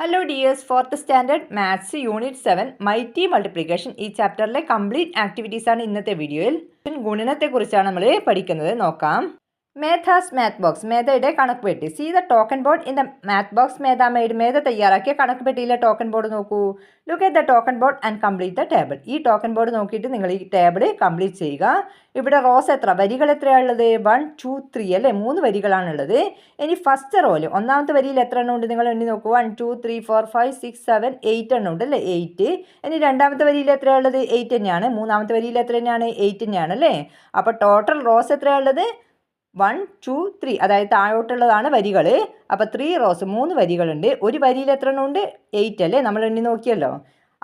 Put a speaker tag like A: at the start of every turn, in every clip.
A: Hello dears, fourth standard maths unit 7 mighty multiplication ഈ ചാപ്റ്ററിലെ complete ആക്ടിവിറ്റീസാണ് ഇന്നത്തെ വീഡിയോയിൽ. ഗുണനത്തെക്കുറിച്ചാണ് നമ്മൾ പഠിക്കുന്നത്. നോക്കാം. മേധാസ് മാത്ത് ബോക്സ്, മേധയുടെ കണക്ക് പെട്ടി. See the token board in the math box. മേധ തയ്യാറാക്കിയ കണക്ക് പെട്ടിയിലെ ടോക്കൺ ബോർഡ് നോക്കൂ. Look at the token board and complete the table. ഈ ടോക്കൺ ബോർഡ് നോക്കിയിട്ട് നിങ്ങൾ ഈ ടേബിൾ കംപ്ലീറ്റ് ചെയ്യുക. ഇവിടെ റോസ് എത്ര വരികൾ എത്രയാണുള്ളത്? 1 2 3 അല്ലേ, 3 വരികളാണുള്ളത്. ഇനി ഫസ്റ്റ് റോയിൽ ഒന്നാമത്തെ വരിയിൽ എത്ര എണ്ണം ഉണ്ട് നിങ്ങൾ എണ്ണി നോക്കൂ. 1 2 3 4 5 6 7 8 എണ്ണം ഉണ്ട് അല്ലേ, 8. ഇനി രണ്ടാമത്തെ വരിയിൽ എത്രയാണുള്ളത്? 8 തന്നെയാണ്. മൂന്നാമത്തെ വരിയിൽ എത്ര തന്നെയാണ്? 8 തന്നെയാണ് അല്ലേ. അപ്പോൾ ടോട്ടൽ റോസ് എത്രയാണുള്ളത്? 1 2 3, അതായത് താഴോട്ടുള്ളതാണ് വരികൾ. അപ്പോൾ 3 റോസ്, 3 വരികളുണ്ട്. ഒരു വരിയിൽ എത്ര എണ്ണം ഉണ്ട്? 8 അല്ലേ, നമ്മൾ എണ്ണി നോക്കിയല്ലോ.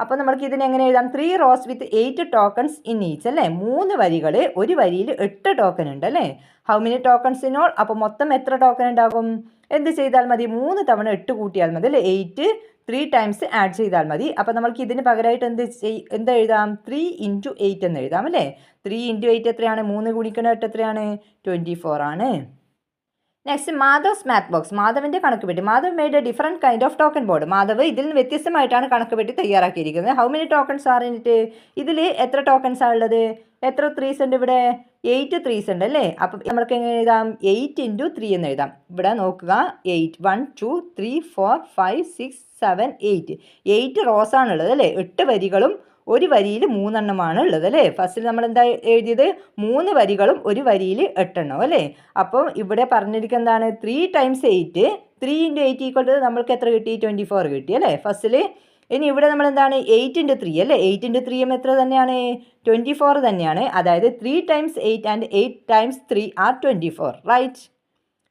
A: അപ്പോൾ നമുക്ക് ഇതിന് എങ്ങനെ എഴുതാം? 3 rose with 8 tokens in each അല്ലേ. 3 വരികൾ, ഒരു വരിയിൽ 8 ടോക്കൺ ഉണ്ട് അല്ലേ. How many tokens in all? അപ്പോൾ മൊത്തം എത്ര ടോക്കൺ ഉണ്ടാകും? എന്ത് ചെയ്താൽ മതി? 3 തവണ 8 കൂട്ടിയാൽ മതി അല്ലേ. 8 3 ടൈംസ് ആഡ് ചെയ്താൽ മതി. അപ്പോൾ നമുക്ക് ഇതിന് പകരമായിട്ട് എന്താ എഴുതാം? 3 × 8 എന്ന് എഴുതാം അല്ലേ. 3 × 8 എത്രയാണ്? 3 ഗുണിക്കണം 8 എത്രയാണ്? 24 ആണ്. Next, Madhav's math box. മാധവിൻ്റെ കണക്ക് പെട്ടി. Madhav made a different kind of token board. Madhav ഇതിൽ നിന്ന് വ്യത്യസ്തമായിട്ടാണ് കണക്ക് പെട്ടി തയ്യാറാക്കിയിരിക്കുന്നത്. How many tokens are in it? ഇതിൽ എത്ര ടോക്കൺസ് ആണ് ഉള്ളത്? എത്ര ത്രീസ് ഉണ്ട് ഇവിടെ? 8 ത്രീസ് ഉണ്ട് അല്ലേ. അപ്പം നമ്മൾക്ക് എങ്ങനെ എഴുതാം? 8 × 3 എന്ന് എഴുതാം. ഇവിടെ നോക്കുക, 8 1 2 3 4 5 6 7 8 റോസാണുള്ളത് അല്ലേ. 8 വരികളും ഒരു വരിയിൽ 3 എണ്ണമാണ് ഉള്ളത് അല്ലേ. ഫസ്റ്റിൽ നമ്മൾ എന്താ എഴുതിയത്? 3 വരികളും ഒരു വരിയിൽ 8 എണ്ണം അല്ലേ. അപ്പോൾ ഇവിടെ പറഞ്ഞിരിക്കുന്നത് എന്താണ്? 3 ടൈംസ് 8, 3 × 8 ഈക്വൽ ടു നമ്മൾക്ക് എത്ര കിട്ടി? 24 കിട്ടി അല്ലേ ഫസ്റ്റിൽ. ഇനി ഇവിടെ നമ്മൾ എന്താണ്? 8 × 3 അല്ലേ. 8 × 3 എത്ര തന്നെയാണ്? 24 തന്നെയാണ്. അതായത് 3 times 8 and 8 times 3 are 24, right.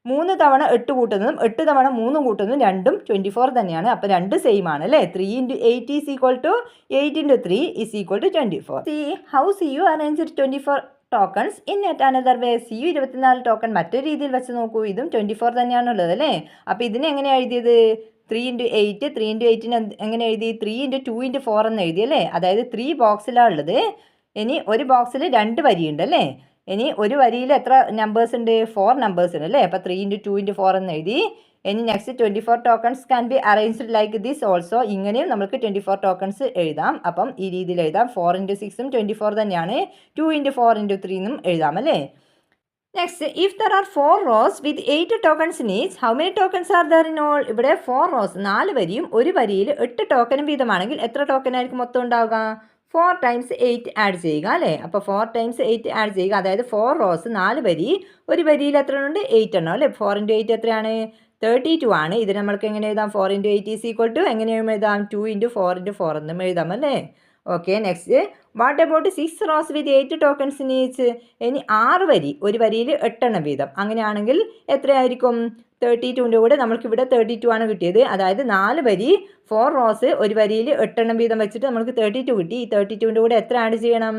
A: 3 തവണ 8 കൂട്ടുന്നതും 8 തവണ 3 കൂട്ടുന്നതും രണ്ടും 24 തന്നെയാണ്. അപ്പോൾ രണ്ട് സെയിം ആണ് അല്ലേ. 3 × 8 is equal to 8 × 3 is equal to 24. See how see you arrange 24 tokens in at another way. See you 24 token മറ്റൊരു രീതിയിൽ വെച്ച് നോക്കൂ. ഇതും 24 തന്നെയാണ് ഉള്ളത് അല്ലേ. അപ്പോൾ ഇതിനെ എങ്ങനെയാണ് എഴുതിയത്? 3 × 8, 3 × 8ന് എങ്ങനെ എഴുതി? 3 × 2 × 4 എന്ന് എഴുതി അല്ലേ. അതായത് 3 ബോക്സിലാണ് ഉള്ളത്. ഇനി ഒരു ബോക്സിൽ 2 വരിയുണ്ട് അല്ലേ. ഇനി ഒരു വരിയിൽ എത്ര നമ്പേഴ്സ് ഉണ്ട്? 4 നമ്പേഴ്സ് ഉണ്ട് അല്ലേ. അപ്പോൾ 3 × 2 × 4 എന്ന് എഴുതി. ഇനി next 24 tokens can be arranged like this also. ഇങ്ങനെയും നമുക്ക് 24 ടോക്കൺസ് എഴുതാം. അപ്പം ഈ രീതിയിൽ എഴുതാം. 4 × 6 24 തന്നെയാണ്. 2 × 4 × 3 എന്നും എഴുതാം അല്ലേ. Next, if there are 4 rose with 8 tokens in each, how many tokens are there in all? ഇവിടെ 4 റോസ്, 4 വരിയും ഒരു വരിയിൽ 8 ടോക്കനും വീതമാണെങ്കിൽ എത്ര ടോക്കൺ ആയിരിക്കും മൊത്തം ഉണ്ടാവുക? 4 ടൈംസ് 8 ആഡ് ചെയ്യുക അല്ലേ. അപ്പോൾ 4 ടൈംസ് 8 ആഡ് ചെയ്യുക. അതായത് 4 റോസ്, 4 വരി, ഒരു വരിയിൽ എത്ര ഉണ്ട്? 8 എണ്ണം അല്ലേ. 4 × 8 എത്രയാണ്? 32 ആണ്. ഇത് നമ്മൾക്ക് എങ്ങനെ എഴുതാം? 4 × 8 ഈസ് ഈക്വൽ ടു എങ്ങനെയും എഴുതാം? 2 × 4 × 4 എന്നും എഴുതാം അല്ലേ. Okay. Next, what about 6 rose with 8 tokens in each? ഇനി 6 വരി, ഒരു വരിയിൽ 8 എണ്ണം വീതം. അങ്ങനെയാണെങ്കിൽ എത്രയായിരിക്കും? 32ൻ്റെ കൂടെ നമ്മൾക്കിവിടെ 32 ആണ് കിട്ടിയത്. അതായത് 4 വരി, 4 റോസ്, ഒരു വരിയിൽ 8 എണ്ണം വീതം വെച്ചിട്ട് നമുക്ക് 32 കിട്ടി. ഈ 32ൻ്റെ കൂടെ എത്ര ആഡ് ചെയ്യണം?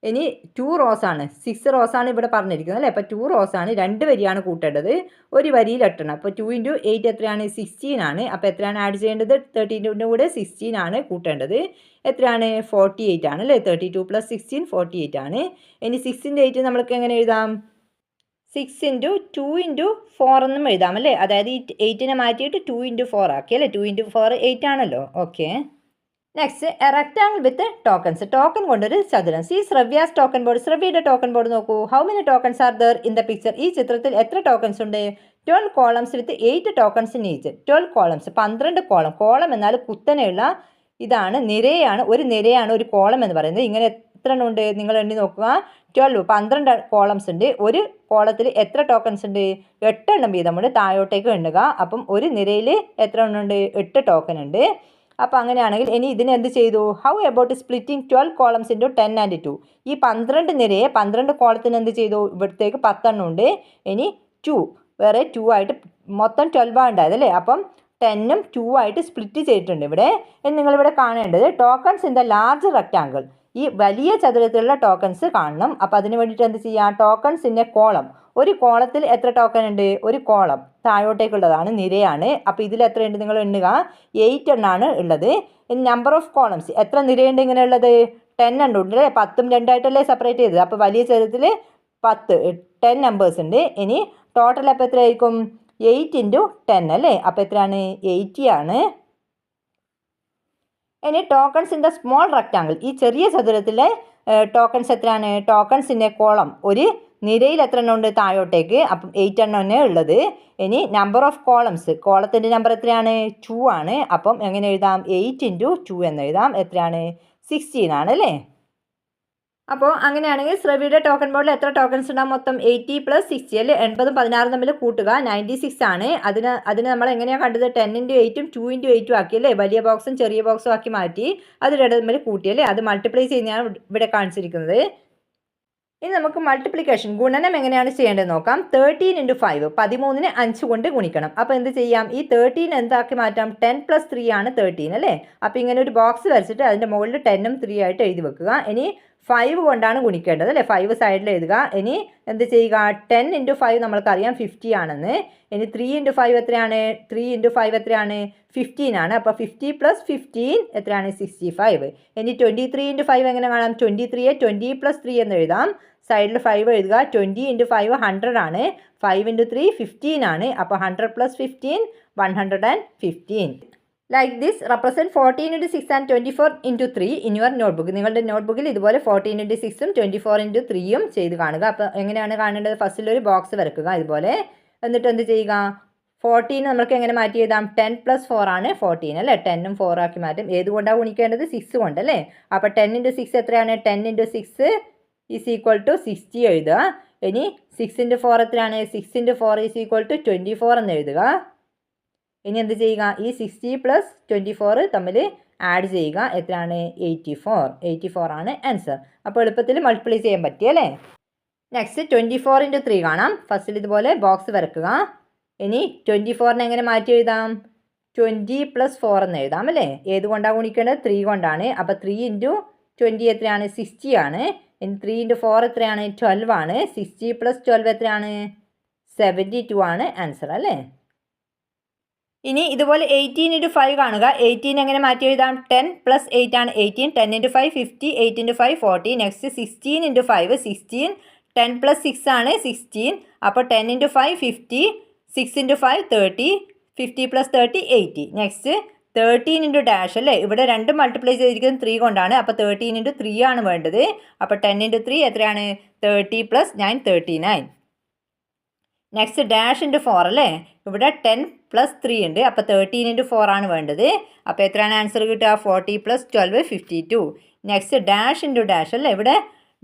A: ഇനി 2 റോസാണ്, 6 റോസാണ് ഇവിടെ പറഞ്ഞിരിക്കുന്നത് അല്ലേ. അപ്പോൾ 2 റോസാണ്, 2 വരിയാണ് കൂട്ടേണ്ടത്. ഒരു വരിയിൽ 8 എണ്ണം. അപ്പോൾ 2 × 8 എത്രയാണ്? 16 ആണ്. അപ്പോൾ എത്രയാണ് ആഡ് ചെയ്യേണ്ടത്? 32ൻ്റെ കൂടെ 16 ആണ് കൂട്ടേണ്ടത്. എത്രയാണ്? 48 ആണ് അല്ലേ. 32 + 16 48 ആണ്. ഇനി 6 × 8 നമ്മൾക്ക് എങ്ങനെ എഴുതാം? 6 × 2 × 4 എന്നും എഴുതാം അല്ലേ. അതായത് ഈ 8നെ മാറ്റിയിട്ട് 2 × 4 ആക്കി അല്ലേ. 2 × 4 8 ആണല്ലോ. Okay. Next, a rectangle with tokens. Token കൊണ്ടൊരു ചതുരം. See Shravya's token board. ശ്രവ്യയുടെ ടോക്കൺ ബോർഡ് നോക്കൂ. How many tokens are there in the picture? ഈ ചിത്രത്തിൽ എത്ര ടോക്കൺസ് ഉണ്ട്? 12 columns with 8 tokens in each. 12 columns, 12 column. Column എന്നാൽ കുത്തനെയുള്ള ഇതാണ്, നിരയാണ്. ഒരു നിരയാണ് ഒരു കോളം എന്ന് പറയുന്നത്. ഇങ്ങനെ എത്ര എണ്ണം ഉണ്ട്? നിങ്ങൾ എണ്ണി നോക്കുക. 12 കോളംസ് ഉണ്ട്. ഒരു കോളത്തിൽ എത്ര ടോക്കൺസ് ഉണ്ട്? 8 എണ്ണം വീതമുണ്ട്. താഴോട്ടേക്ക് എണ്ണുക. അപ്പം ഒരു നിരയിൽ എത്ര എണ്ണം ഉണ്ട്? 8 ടോക്കൺ ഉണ്ട്. അപ്പോൾ അങ്ങനെയാണെങ്കിൽ ഇനി ഇതിന് എന്ത് ചെയ്തു? How about splitting 12 columns into 10 and 2? ഈ 12 നിരയെ 12 കോളത്തിന് എന്ത് ചെയ്തു? ഇവിടത്തേക്ക് 10 എണ്ണം ഉണ്ട്. ഇനി 2 വേറെ 2 ആയിട്ട് മൊത്തം 12 ഉണ്ടായത് അല്ലേ. അപ്പം 10ഉം 2 ആയിട്ട് സ്പ്ലിറ്റ് ചെയ്തിട്ടുണ്ട് ഇവിടെ. ഇനി നിങ്ങളിവിടെ കാണേണ്ടത് tokens in the large rectangle. ഈ വലിയ ചതുരത്തിലുള്ള ടോക്കൺസ് കാണണം. അപ്പോൾ അതിന് വേണ്ടിയിട്ട് എന്ത് ചെയ്യാം? Tokens in A column. ഒരു കോളത്തിൽ എത്ര ടോക്കൺ ഉണ്ട്? ഒരു കോളം താഴോട്ടേക്കുള്ളതാണ്, നിരയാണ്. അപ്പോൾ ഇതിൽ എത്രയുണ്ട്? നിങ്ങൾ എണ്ണുക. 8 എണ്ണമാണ് ഉള്ളത്. ഇനി നമ്പർ ഓഫ് കോളംസ്, എത്ര നിരയുണ്ട് ഇങ്ങനെ ഉള്ളത്? 10 എണ്ണം ഉണ്ട് അല്ലേ. 10ഉം 2 ആയിട്ടല്ലേ സെപ്പറേറ്റ് ചെയ്തത്. അപ്പോൾ വലിയ ചതുരത്തിൽ 10 നമ്പേഴ്സ് ഉണ്ട്. ഇനി ടോട്ടൽ അപ്പോൾ എത്രയായിരിക്കും? 8 × 10 അല്ലേ. അപ്പോൾ എത്രയാണ്? 80 ആണ്. ഇനി tokens in the small rectangle, ഈ ചെറിയ ചതുരത്തിലെ ടോക്കൺസ് എത്രയാണ്? ടോക്കൺസിൻ്റെ കോളം ഒരു നിരയിൽ എത്ര എണ്ണം ഉണ്ട്? താഴോട്ടേക്ക്. അപ്പം 8 എണ്ണമാണ് ഉള്ളത്. ഇനി നമ്പർ ഓഫ് കോളംസ്, കോളത്തിൻ്റെ നമ്പർ എത്രയാണ്? 2 ആണ്. അപ്പം എങ്ങനെ എഴുതാം? 8 × 2 എന്ന് എഴുതാം. എത്രയാണ്? 16 ആണ് അല്ലേ? അപ്പോൾ അങ്ങനെയാണെങ്കിൽ ശ്രവിയുടെ ടോക്കൺ ബോർഡിൽ എത്ര ടോക്കൺസ് ഉണ്ടാകും? മൊത്തം 80 + 60 അല്ലേ? 80ഉം 16ഉം തമ്മിൽ കൂട്ടുക 96 ആണ്. അതിന് നമ്മൾ എങ്ങനെയാണ് കണ്ടത്? 10 × 8ഉം 2 × 8ഉം ആക്കിയല്ലേ? വലിയ ബോക്സും ചെറിയ ബോക്സും ആക്കി മാറ്റി അത് രണ്ടും തമ്മിൽ കൂട്ടിയല്ലേ? അത് മൾട്ടിപ്ലൈ ചെയ്യുന്നതാണ് ഇവിടെ കാണിച്ചിരിക്കുന്നത്. ഇനി നമുക്ക് മൾട്ടിപ്ലിക്കേഷൻ, ഗുണനം എങ്ങനെയാണ് ചെയ്യേണ്ടത് നോക്കാം. 13 × 5, 13നെ 5 കൊണ്ട് ഗുണിക്കണം. അപ്പോൾ എന്ത് ചെയ്യാം? ഈ 13 എന്താക്കി മാറ്റാം? 10 + 3 ആണ് 13 അല്ലേ? അപ്പോൾ ഇങ്ങനെ ഒരു ബോക്സ് വരച്ചിട്ട് അതിൻ്റെ മുകളിൽ 10ഉം 3 ആയിട്ട് എഴുതി വെക്കുക. ഇനി 5 കൊണ്ടാണ് ഗുണിക്കേണ്ടത് അല്ലേ? 5 സൈഡിൽ എഴുതുക. ഇനി എന്ത് ചെയ്യുക? 10 × 5 നമ്മൾക്കറിയാം 50 ആണെന്ന്. ഇനി 3 × 5 എത്രയാണ്? 3 × 5 എത്രയാണ്? 15 ആണ്. അപ്പോൾ 50 + 15 എത്രയാണ്? 65. ഇനി 23 × 5 എങ്ങനെ കാണാം? 23യെ 20 + 3 എന്ന് എഴുതാം. സൈഡിൽ 5 എഴുതുക. 20 × 5 100 ആണ്. 5 × 3 15 ആണ്. അപ്പോൾ 100 + 15 115. Like this represent 14 × 6 and 24 × 3 in your notebook. നിങ്ങളുടെ നോട്ട്ബുക്കിൽ ഇതുപോലെ 14 × 6ഉം 24 × 3ഉം ചെയ്ത് കാണുക. അപ്പോൾ എങ്ങനെയാണ് കാണേണ്ടത്? ഫസ്റ്റിലൊരു ബോക്സ് വരക്കുക ഇതുപോലെ. എന്നിട്ട് എന്ത് ചെയ്യുക? 14 നമ്മൾക്ക് എങ്ങനെ മാറ്റി എഴുതാം? 10 + 4 ആണ് 14 അല്ലേ? 10ഉം 4 ആക്കി മാറ്റും. ഏതുകൊണ്ടാണ് ഗുണിക്കേണ്ടത്? 6 കൊണ്ടല്ലേ? അപ്പോൾ 10 × 6 എത്രയാണ്? 10 × 6 = 60 എഴുതുക. ഇനി 6 × 4 എത്രയാണ്? 6 × 4 = 24 എന്ന് എഴുതുക. ഇനി എന്ത് ചെയ്യുക? ഈ 60 + 24 തമ്മിൽ ആഡ് ചെയ്യുക. എത്രയാണ്? 84 ആണ് ആൻസർ. അപ്പോൾ എളുപ്പത്തിൽ മൾട്ടിപ്ലൈ ചെയ്യാൻ പറ്റിയല്ലേ? നെക്സ്റ്റ് 24 × 3 കാണാം. ഫസ്റ്റിൽ ഇതുപോലെ ബോക്സ് വരക്കുക. ഇനി 24നെ എങ്ങനെ മാറ്റി എഴുതാം? 20 + 4 എന്ന് എഴുതാം അല്ലേ? ഏതുകൊണ്ടാണ് ഗുണിക്കേണ്ടത്? 3 കൊണ്ടാണ്. അപ്പോൾ 3 × 20 എത്രയാണ്? 60 ആണ്. ഇനി 3 × 4 എത്രയാണ്? 12 ആണ്. 60 + 12 എത്രയാണ്? 72 ആണ് ആൻസർ അല്ലേ? ഇനി ഇതുപോലെ 18 × 5 കാണുക. 18 എങ്ങനെ മാറ്റി എഴുതാം? 10 + 8 ആണ് 18. 10 × 5 50, 8 × 5 40. നെക്സ്റ്റ് 16 × 5 16. 10 + 6 ആണ് 16. അപ്പോൾ 10 × 5 50, 6 × 5 30, 50 + 30 80. നെക്സ്റ്റ് 13 × ഡാഷ് അല്ലേ? ഇവിടെ രണ്ടും മൾട്ടിപ്ലൈ ചെയ്തിരിക്കുന്നത് 3 കൊണ്ടാണ്. അപ്പോൾ 13 × 3 ആണ് വേണ്ടത്. അപ്പോൾ 10 × 3 എത്രയാണ്? 30 + 9 39. നെക്സ്റ്റ് ഡാഷ് × 4 അല്ലേ? ഇവിടെ 10 + 3 ഉണ്ട്. അപ്പോൾ 13 × 4 ആണ് വേണ്ടത്. അപ്പോൾ എത്രയാണ് ആൻസർ കിട്ടുക? 40 + 12 52. നെക്സ്റ്റ് ഡാഷ് × ഡാഷ് അല്ലേ? ഇവിടെ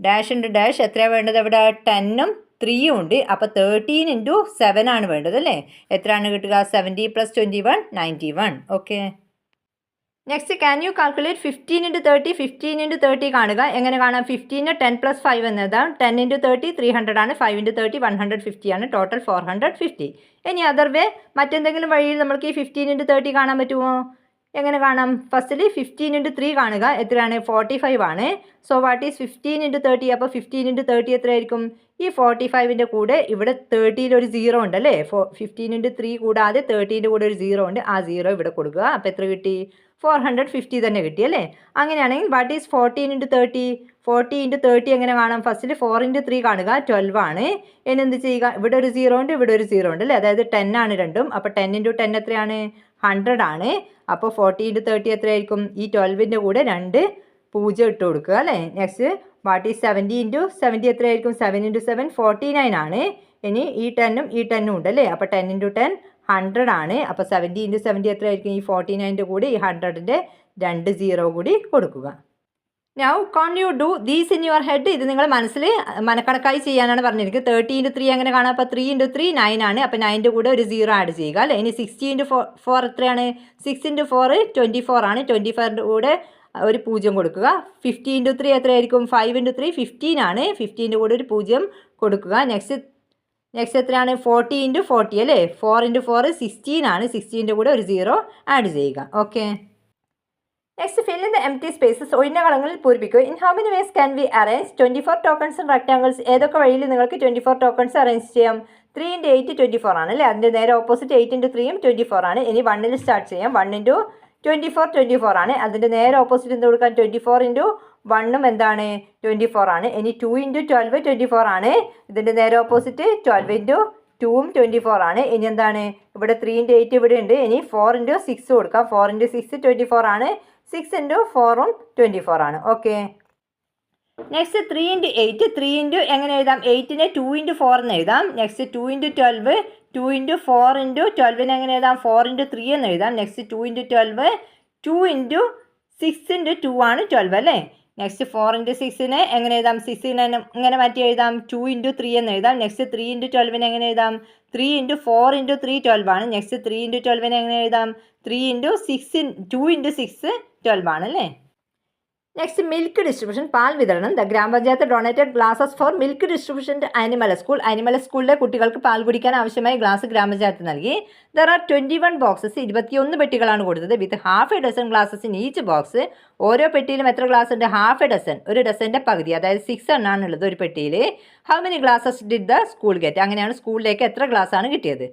A: ഡാഷ് × ഡാഷ് എത്രയാണ് വേണ്ടത്? ഇവിടെ 10ഉം 3ഉം ഉണ്ട്. അപ്പോൾ 13 × 7 ആണ് വേണ്ടത് അല്ലേ? എത്രയാണ് കിട്ടുക? 70 + 21 91. Okay. Next can you calculate 15 × 30? 15 × 30 കാണുക. എങ്ങനെ കാണാം? 15നെ 10 + 5 എന്നതാണ്. 10 × 30 300 ആണ്. 5 × 30 150 ആണ്. ടോട്ടൽ 450. ഇനി അതർ വേ, മറ്റെന്തെങ്കിലും വഴിയിൽ നമ്മൾക്ക് ഈ 15 × 30 കാണാൻ പറ്റുമോ? എങ്ങനെ കാണാം? ഫസ്റ്റിൽ 15 × 3 കാണുക. എത്രയാണ്? 45 ആണ്. So what is 15 × 30? അപ്പോൾ 15 × 30 എത്രയായിരിക്കും? ഈ 45ൻ്റെ കൂടെ ഇവിടെ 30യിൽ ഒരു 0 ഉണ്ട് അല്ലേ? 15 × 3 കൂടാതെ 30ൻ്റെ കൂടെ ഒരു 0 ഉണ്ട്. ആ 0 ഇവിടെ കൊടുക്കുക. അപ്പോൾ എത്ര കിട്ടി? 450 തന്നെ കിട്ടി അല്ലേ? അങ്ങനെയാണെങ്കിൽ വാട്ട് ഈസ് 14 × 30? 40 × 30 എങ്ങനെ കാണാം? ഫസ്റ്റിൽ 4 × 3 കാണുക. 12 ആണ്. ഇനി എന്ത് ചെയ്യുക? ഇവിടെ ഒരു 0 ഉണ്ട്, ഇവിടെ ഒരു 0 ഉണ്ട് അല്ലേ? അതായത് 10 ആണ് രണ്ടും. അപ്പോൾ 10 × 10 എത്രയാണ്? 100 ആണ്. അപ്പോൾ 40 × 30 എത്രയായിരിക്കും? ഈ 12ൻ്റെ കൂടെ 2 0 ഇട്ട് കൊടുക്കുക അല്ലേ? നെക്സ്റ്റ് വാട്ട് ഈസ് 70 × 70 എത്രയായിരിക്കും? 7 × 7 49 ആണ്. ഇനി ഈ 10ഉം ഈ 10ഉം ഉണ്ട് അല്ലേ? അപ്പോൾ 10 × 10 100 ആണ്. അപ്പോൾ 70 × 70 എത്രയായിരിക്കും? ഈ 49ൻ്റെ കൂടി ഈ 100ൻ്റെ 2 0 കൂടി കൊടുക്കുക. Now can you do these in your head? ഇത് നിങ്ങൾ മനസ്സിൽ മനക്കണക്കായി ചെയ്യാനാണ് പറഞ്ഞിരിക്കുന്നത്. 30 × 3 എങ്ങനെ കാണാം? അപ്പോൾ 3 × 3 9 ആണ്. അപ്പോൾ 9ൻ്റെ കൂടെ ഒരു 0 ആഡ് ചെയ്യുക അല്ലേ? ഇനി 60 × 4 എത്രയാണ്? 6 × 4 24 ആണ്. 24ൻ്റെ കൂടെ ഒരു 0 കൊടുക്കുക. 50 × 3 എത്രയായിരിക്കും? 5 × 3 15 ആണ്. 15ൻ്റെ കൂടെ ഒരു 0 കൊടുക്കുക. നെക്സ്റ്റ് എത്രയാണ്? 40 × 40 അല്ലേ? 4 × 4 16 ആണ്. 16ൻ്റെ കൂടെ ഒരു 0 ആഡ് ചെയ്യുക. Okay. Next fill in the empty spaces. ഒഴിഞ്ഞ കളങ്ങളിൽ പൂരിപ്പിക്കുക. In how many ways can we arrange 24 tokens in rectangles? ഏതൊക്കെ വഴിയിൽ നിങ്ങൾക്ക് 24 ടോക്കൺസ് അറേഞ്ച് ചെയ്യാം? 3 × 8 24 ആണ് അല്ലേ? അതിൻ്റെ നേരെ ഓപ്പോസിറ്റ് 8 × 3 24 ആണ്. ഇനി 1ൽ സ്റ്റാർട്ട് ചെയ്യാം. 1 × 24 ആണ്. അതിൻ്റെ നേരെ ഓപ്പോസിറ്റ് എന്ത് കൊടുക്കാം? 24 × 1ഉം എന്താണ്? 24 ആണ്. ഇനി 2 × 12 24 ആണ്. ഇതിൻ്റെ നേരെ ഓപ്പോസിറ്റ് 12 × 2ഉം 24 ആണ്. ഇനി എന്താണ്? ഇവിടെ 3 × 8 ഇവിടെ ഉണ്ട്. ഇനി 4 × 6 കൊടുക്കാം. 4 × 6 24 ആണ്. 6 ഇൻറ്റു 4ഉം 24 ആണ്. ഓക്കെ. നെക്സ്റ്റ് 3 ഇൻറ്റു 8, 3 ഇൻറ്റു എങ്ങനെ എഴുതാം? 8നെ 2 ഇൻറ്റു 4 എന്ന് എഴുതാം. നെക്സ്റ്റ് 2 ഇൻറ്റു 12, 2 ഇൻറ്റു 4 ഇൻറ്റു 12നെ എങ്ങനെ എഴുതാം? 4 ഇൻറ്റു 3 എന്ന് എഴുതാം. നെക്സ്റ്റ് 2 ഇൻറ്റു 12, 2 ഇൻറ്റു 6 ഇൻറ്റു 2 ആണ് 12 അല്ലേ. നെക്സ്റ്റ് 4 ഇൻറ്റു 6നെ എങ്ങനെ എഴുതാം? 6നെ ഇങ്ങനെ മാറ്റി എഴുതാം. 2 ഇൻറ്റു 3 എന്ന് എഴുതാം. നെക്സ്റ്റ് 3 ഇൻറ്റു 12നെ എങ്ങനെ എഴുതാം? 3 ഇൻറ്റു 4 ഇൻറ്റു 3 12 ആണ്. നെക്സ്റ്റ് 3 ഇൻറ്റു 12നെ എങ്ങനെ എഴുതാം? 3 ഇൻറ്റു 2 ഇൻറ്റു 6 12 ആണ് അല്ലേ. നെക്സ്റ്റ് മിൽക്ക് ഡിസ്ട്രിബ്യൂഷൻ, പാൽ വിതരണം. ദ ഗ്രാമപഞ്ചായത്ത് donated glasses for milk distribution to animal school. Animal സ്കൂളിലെ കുട്ടികൾക്ക് പാൽ കുടിക്കാൻ ആവശ്യമായ ഗ്ലാസ് ഗ്രാമപഞ്ചായത്ത് നൽകി. ദർ ആർ 21 ബോക്സസ്, 21 പെട്ടികളാണ് കൊടുത്തത്. വിത്ത് half A dozen glasses in each box. ഓരോ പെട്ടിയിലും എത്ര ഗ്ലാസ് ഉണ്ട്? ഹാഫ് എ ഡസൺ, ഒരു ഡസൻ്റെ പകുതി, അതായത് 6 എണ്ണാണ് ഉള്ളത് ഒരു പെട്ടിയിൽ. How many glasses did the school get? അങ്ങനെയാണ് സ്കൂളിലേക്ക് എത്ര ഗ്ലാസ് ആണ് കിട്ടിയത്.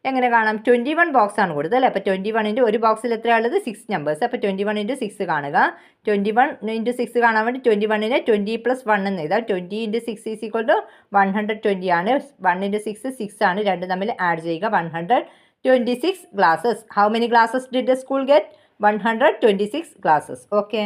A: എങ്ങനെ കാണാം? 21 ബോക്സ് ആണ് കൊടുത്തത് അല്ലേ. അപ്പോൾ 21 ഒരു ബോക്സിൽ എത്രയാണുള്ളത്? 6 നമ്പേഴ്സ്. അപ്പോൾ 21 × 6 കാണുക. 21 × 6 കാണാൻ വേണ്ടി 21നെ 20 + 1 എന്ന് എഴുതാം. 20 × 6 = 120 ആണ്. 1 × 6 6 ആണ്. രണ്ടും തമ്മിൽ ആഡ് ചെയ്യുക. 126 glasses. How many glasses did the school get? 126 glasses. Okay.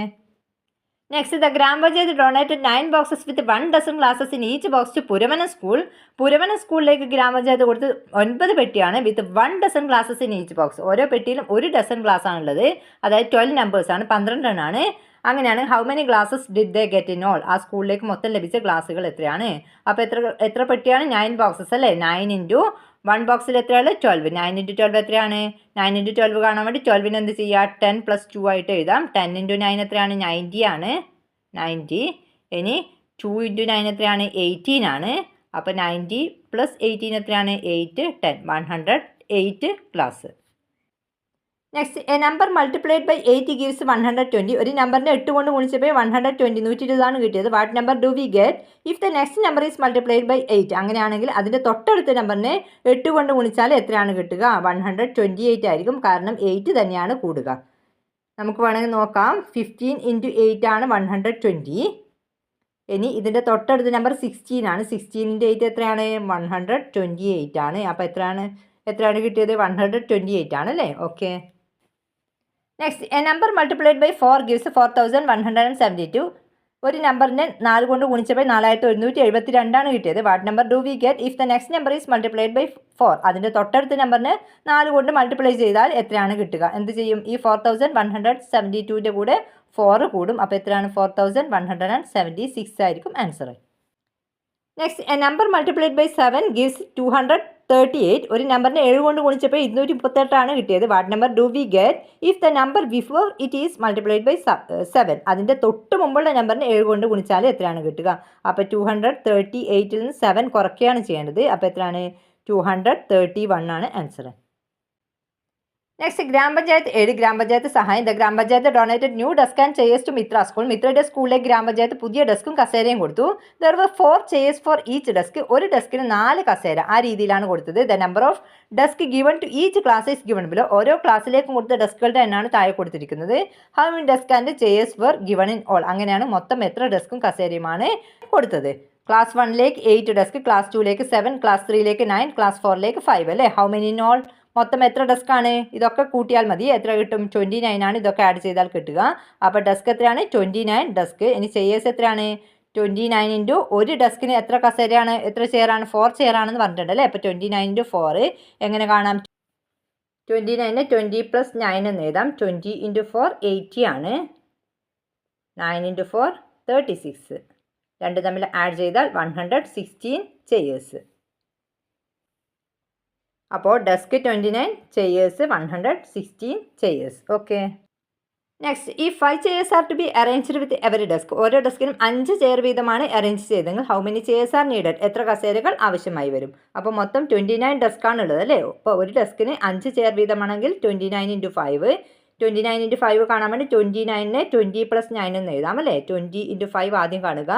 A: Next the ഗ്രാമപഞ്ചായത്ത് donated 9 boxes with 1 dozen glasses in each box to Puravana school. Puravana സ്കൂളിലേക്ക് ഗ്രാമപഞ്ചായത്ത് കൊടുത്ത് 9 പെട്ടിയാണ്. With 1 dozen glasses in each box. ഓരോ പെട്ടിയിലും 1 ഡസൺ ഗ്ലാസ് ആണുള്ളത്. അതായത് 12 നമ്പേഴ്സാണ്, 12 എണ്ണമാണ്. അങ്ങനെയാണ് how many glasses did they get in all? ആ സ്കൂളിലേക്ക് മൊത്തം ലഭിച്ച ഗ്ലാസുകൾ എത്രയാണ്? അപ്പോൾ എത്ര പെട്ടിയാണ്? 9 ബോക്സസ് അല്ലേ. 9 ഇൻറ്റു 1 ബോക്സിൽ എത്രയാണ്? 12. 9 ഇൻറ്റു 12 എത്രയാണ്? 9 ഇൻറ്റു 12 കാണാൻ വേണ്ടി 12ന് എന്ത് ചെയ്യുക? 10 + 2 ആയിട്ട് എഴുതാം. 10 ഇൻറ്റു 9 എത്രയാണ്? 90 ആണ്. 90. ഇനി 2 ഇൻറ്റു 9 എത്രയാണ്? 18 ആണ്. അപ്പോൾ 90 + 18 എത്രയാണ്? 8, 10. 108 glass. Next a number multiplied by 8 gives 120. ഒരു നമ്പറിനെ 8 കൊണ്ട് ഗുണിച്ചപ്പോൾ 120 120 ആണ് കിട്ടിയത്. What number do we get if the next number is multiplied by 8? അങ്ങനെയാണെങ്കിൽ അതിൻ്റെ തൊട്ടടുത്ത നമ്പറിനെ 8 കൊണ്ട് ഗുണിച്ചാൽ എത്രയാണ് കിട്ടുക? 128 ആയിരിക്കും. കാരണം 8 തന്നെയാണ് കൂടുക. നമുക്ക് വേണമെങ്കിൽ നോക്കാം. 15 × 8 ആണ് 120. ഇനി ഇതിൻ്റെ തൊട്ടടുത്ത നമ്പർ 16 ആണ്. 16 × 8 എത്രയാണ്? 128 ആണ്. അപ്പോൾ എത്രയാണ് കിട്ടിയത്? 128 ആണ് അല്ലേ. Okay. Next a number multiplied by 4 gives 4172. ഒരു നമ്പറിനെ 4 കൊണ്ട് ഗുണിച്ചപ്പോൾ 4172 ആണ് കിട്ടിയത്. What number do we get if the next number is multiplied by 4? അതിൻ്റെ തൊട്ടടുത്ത നമ്പറിനെ 4 കൊണ്ട് മൾട്ടിപ്ലൈ ചെയ്താൽ എത്രയാണ് കിട്ടുക? എന്ത് ചെയ്യും? ഈ 4172ൻ്റെ കൂടെ 4 കൂടും. അപ്പോൾ എത്രയാണ്? 4176 ആയിരിക്കും answer. Next a number multiplied by 7 gives 238. ഒരു നമ്പറിനെ 7 കൊണ്ട് ഗുണിച്ചപ്പോൾ 238 ആണ് കിട്ടിയത്. What number do we get if the number before it is multiplied by 7? അതിൻ്റെ തൊട്ട് മുമ്പുള്ള നമ്പറിനെ 7 കൊണ്ട് ഗുണിച്ചാൽ എത്രയാണ് കിട്ടുക? അപ്പോൾ 238ൽ നിന്ന് 7 കുറയ്ക്കുകയാണ് ചെയ്യേണ്ടത്. അപ്പോൾ എത്രയാണ്? 231 ആണ് ആൻസർ. നെക്സ്റ്റ് ഗ്രാമപഞ്ചായത്ത് ഗ്രാമപഞ്ചായത്ത് സഹായം. ദ ഗ്രാമപഞ്ചായത്ത് donated new desk and chairs to Mitra school. മിത്രയുടെ സ്കൂളിലേക്ക് ഗ്രാമപഞ്ചായത്ത് പുതിയ ഡെസ്കും കസേരയും കൊടുത്തു. There were 4 chairs for each desk. ഒരു ഡെസ്കിന് 4 കസേര. ആ രീതിയിലാണ് കൊടുത്തത്. The number of desk given to each class is given below. ഓരോ ക്ലാസ്സിലേക്കും കൊടുത്ത ഡെസ്കുകളുടെ എണ്ണമാണ് താഴെ കൊടുത്തിരിക്കുന്നത്. How many desk and chairs were given in all? അങ്ങനെയാണ് മൊത്തം എത്ര ഡെസ്കും കസേരയുമാണ് കൊടുത്തത്. ക്ലാസ് 1ലേക്ക് 8 ഡെസ്ക്, ക്ലാസ് 2ലേക്ക് 7, ക്ലാസ് 3ലേക്ക് 9, ക്ലാസ് 4ലേക്ക് 5 അല്ലേ. How many in all? മൊത്തം എത്ര ഡെസ്ക് ആണ്? ഇതൊക്കെ കൂട്ടിയാൽ മതി. എത്ര കിട്ടും? 29 ആണ്. ഇതൊക്കെ ആഡ് ചെയ്താൽ കിട്ടുക. അപ്പോൾ ഡെസ്ക് എത്രയാണ്? 29 ഡെസ്ക്. ഇനി ചെയേഴ്സ് എത്രയാണ്? 29 ഇൻറ്റു ഒരു ഡെസ്കിന് എത്ര കസേരയാണ്? എത്ര ചെയറാണ്? 4 ചെയർ ആണെന്ന് പറഞ്ഞിട്ടുണ്ട് അല്ലേ. അപ്പോൾ 29 ഇൻറ്റു 4 എങ്ങനെ കാണാം? 29നെ 20 + 9 എന്ന് എഴുതാം. 20 ഇൻറ്റു 4 80 ആണ്. 9 ഇൻറ്റു 4 36. രണ്ട് തമ്മിൽ ആഡ് ചെയ്താൽ 116 ചെയേഴ്സ്. അപ്പോൾ desk 29, chairs 116 chairs. Okay. Next ഈ 5 chairs are to be arranged with every desk. ഓരോ ഡെസ്കിനും 5 ചെയർ വീതമാണ് അറേഞ്ച് ചെയ്തെങ്കിൽ how many chairs are needed? എത്ര കസേരകൾ ആവശ്യമായി വരും? അപ്പോൾ മൊത്തം 29 ഡെസ്കാണ് ഉള്ളത് അല്ലേ. അപ്പോൾ ഒരു ഡെസ്കിന് 5 ചെയർ വീതമാണെങ്കിൽ 29 × 5. 29 × 5 കാണാൻ വേണ്ടി 29നെ 20 + 9 എന്ന് എഴുതാം അല്ലേ. 20 × 5 ആദ്യം കാണുക.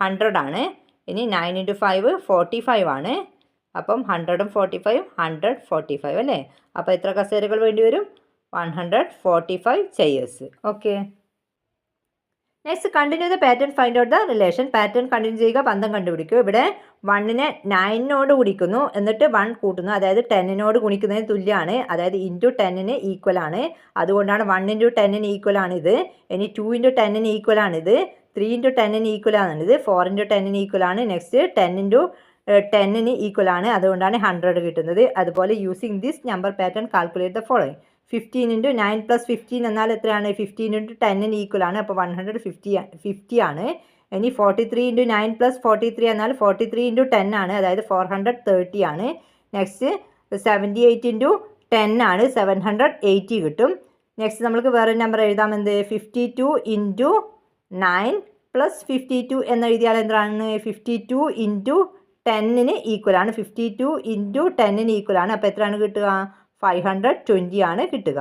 A: 100 ആണ്. ഇനി 9 × 5 45 ആണ്. അപ്പം 100ഉം 45 145 അല്ലേ. അപ്പോൾ എത്ര കസേരകൾ വേണ്ടി വരും? 145 chairs. Okay. Next continue the pattern find out the relation. Pattern continue ചെയ്യുക, ബന്ധം കണ്ടുപിടിക്കുക. ഇവിടെ 1നെ 9നോട് ഗുണിക്കുന്നു, എന്നിട്ട് 1 കൂട്ടുന്നു, അതായത് 10നോട് ഗുണിക്കുന്നതിന് തുല്യമാണ്, അതായത് ഇൻറ്റു 10ന് ഈക്വൽ ആണ്. അതുകൊണ്ടാണ് 1 × 10ന് ഈക്വൽ ആണിത്. ഇനി 2 × 10ന് ഈക്വൽ ആണിത്, 3 × 10ന് ഈക്വൽ ആണിത്, 4 × 10ന് ഈക്വൽ ആണ്. നെക്സ്റ്റ് 10 × 10ന് ഈക്വൽ ആണ്, അതുകൊണ്ടാണ് 100 കിട്ടുന്നത്. അതുപോലെ using this number pattern calculate the following. 15 × 9 + 15 എന്നാൽ എത്രയാണ്? 15 × 10ന് ഈക്വൽ ആണ്, അപ്പോൾ 150 ആണ്. ഇനി 43 × 9 + 43 എന്നാൽ 43 × 10 ആണ്, അതായത് 430 ആണ്. നെക്സ്റ്റ് 78 × 10 ആണ്, 780 കിട്ടും. നെക്സ്റ്റ് നമുക്ക് വേറെ നമ്പർ എഴുതാം. എന്ത്? 52 × 9 + 52 എന്ന് എഴുതിയാൽ എന്താണ്? 52 × 10ന് ഈക്വൽ ആണ്. 52 × 10ന് ഈക്വൽ ആണ്, അപ്പോൾ എത്രയാണ് കിട്ടുക? 520 ആണ് കിട്ടുക.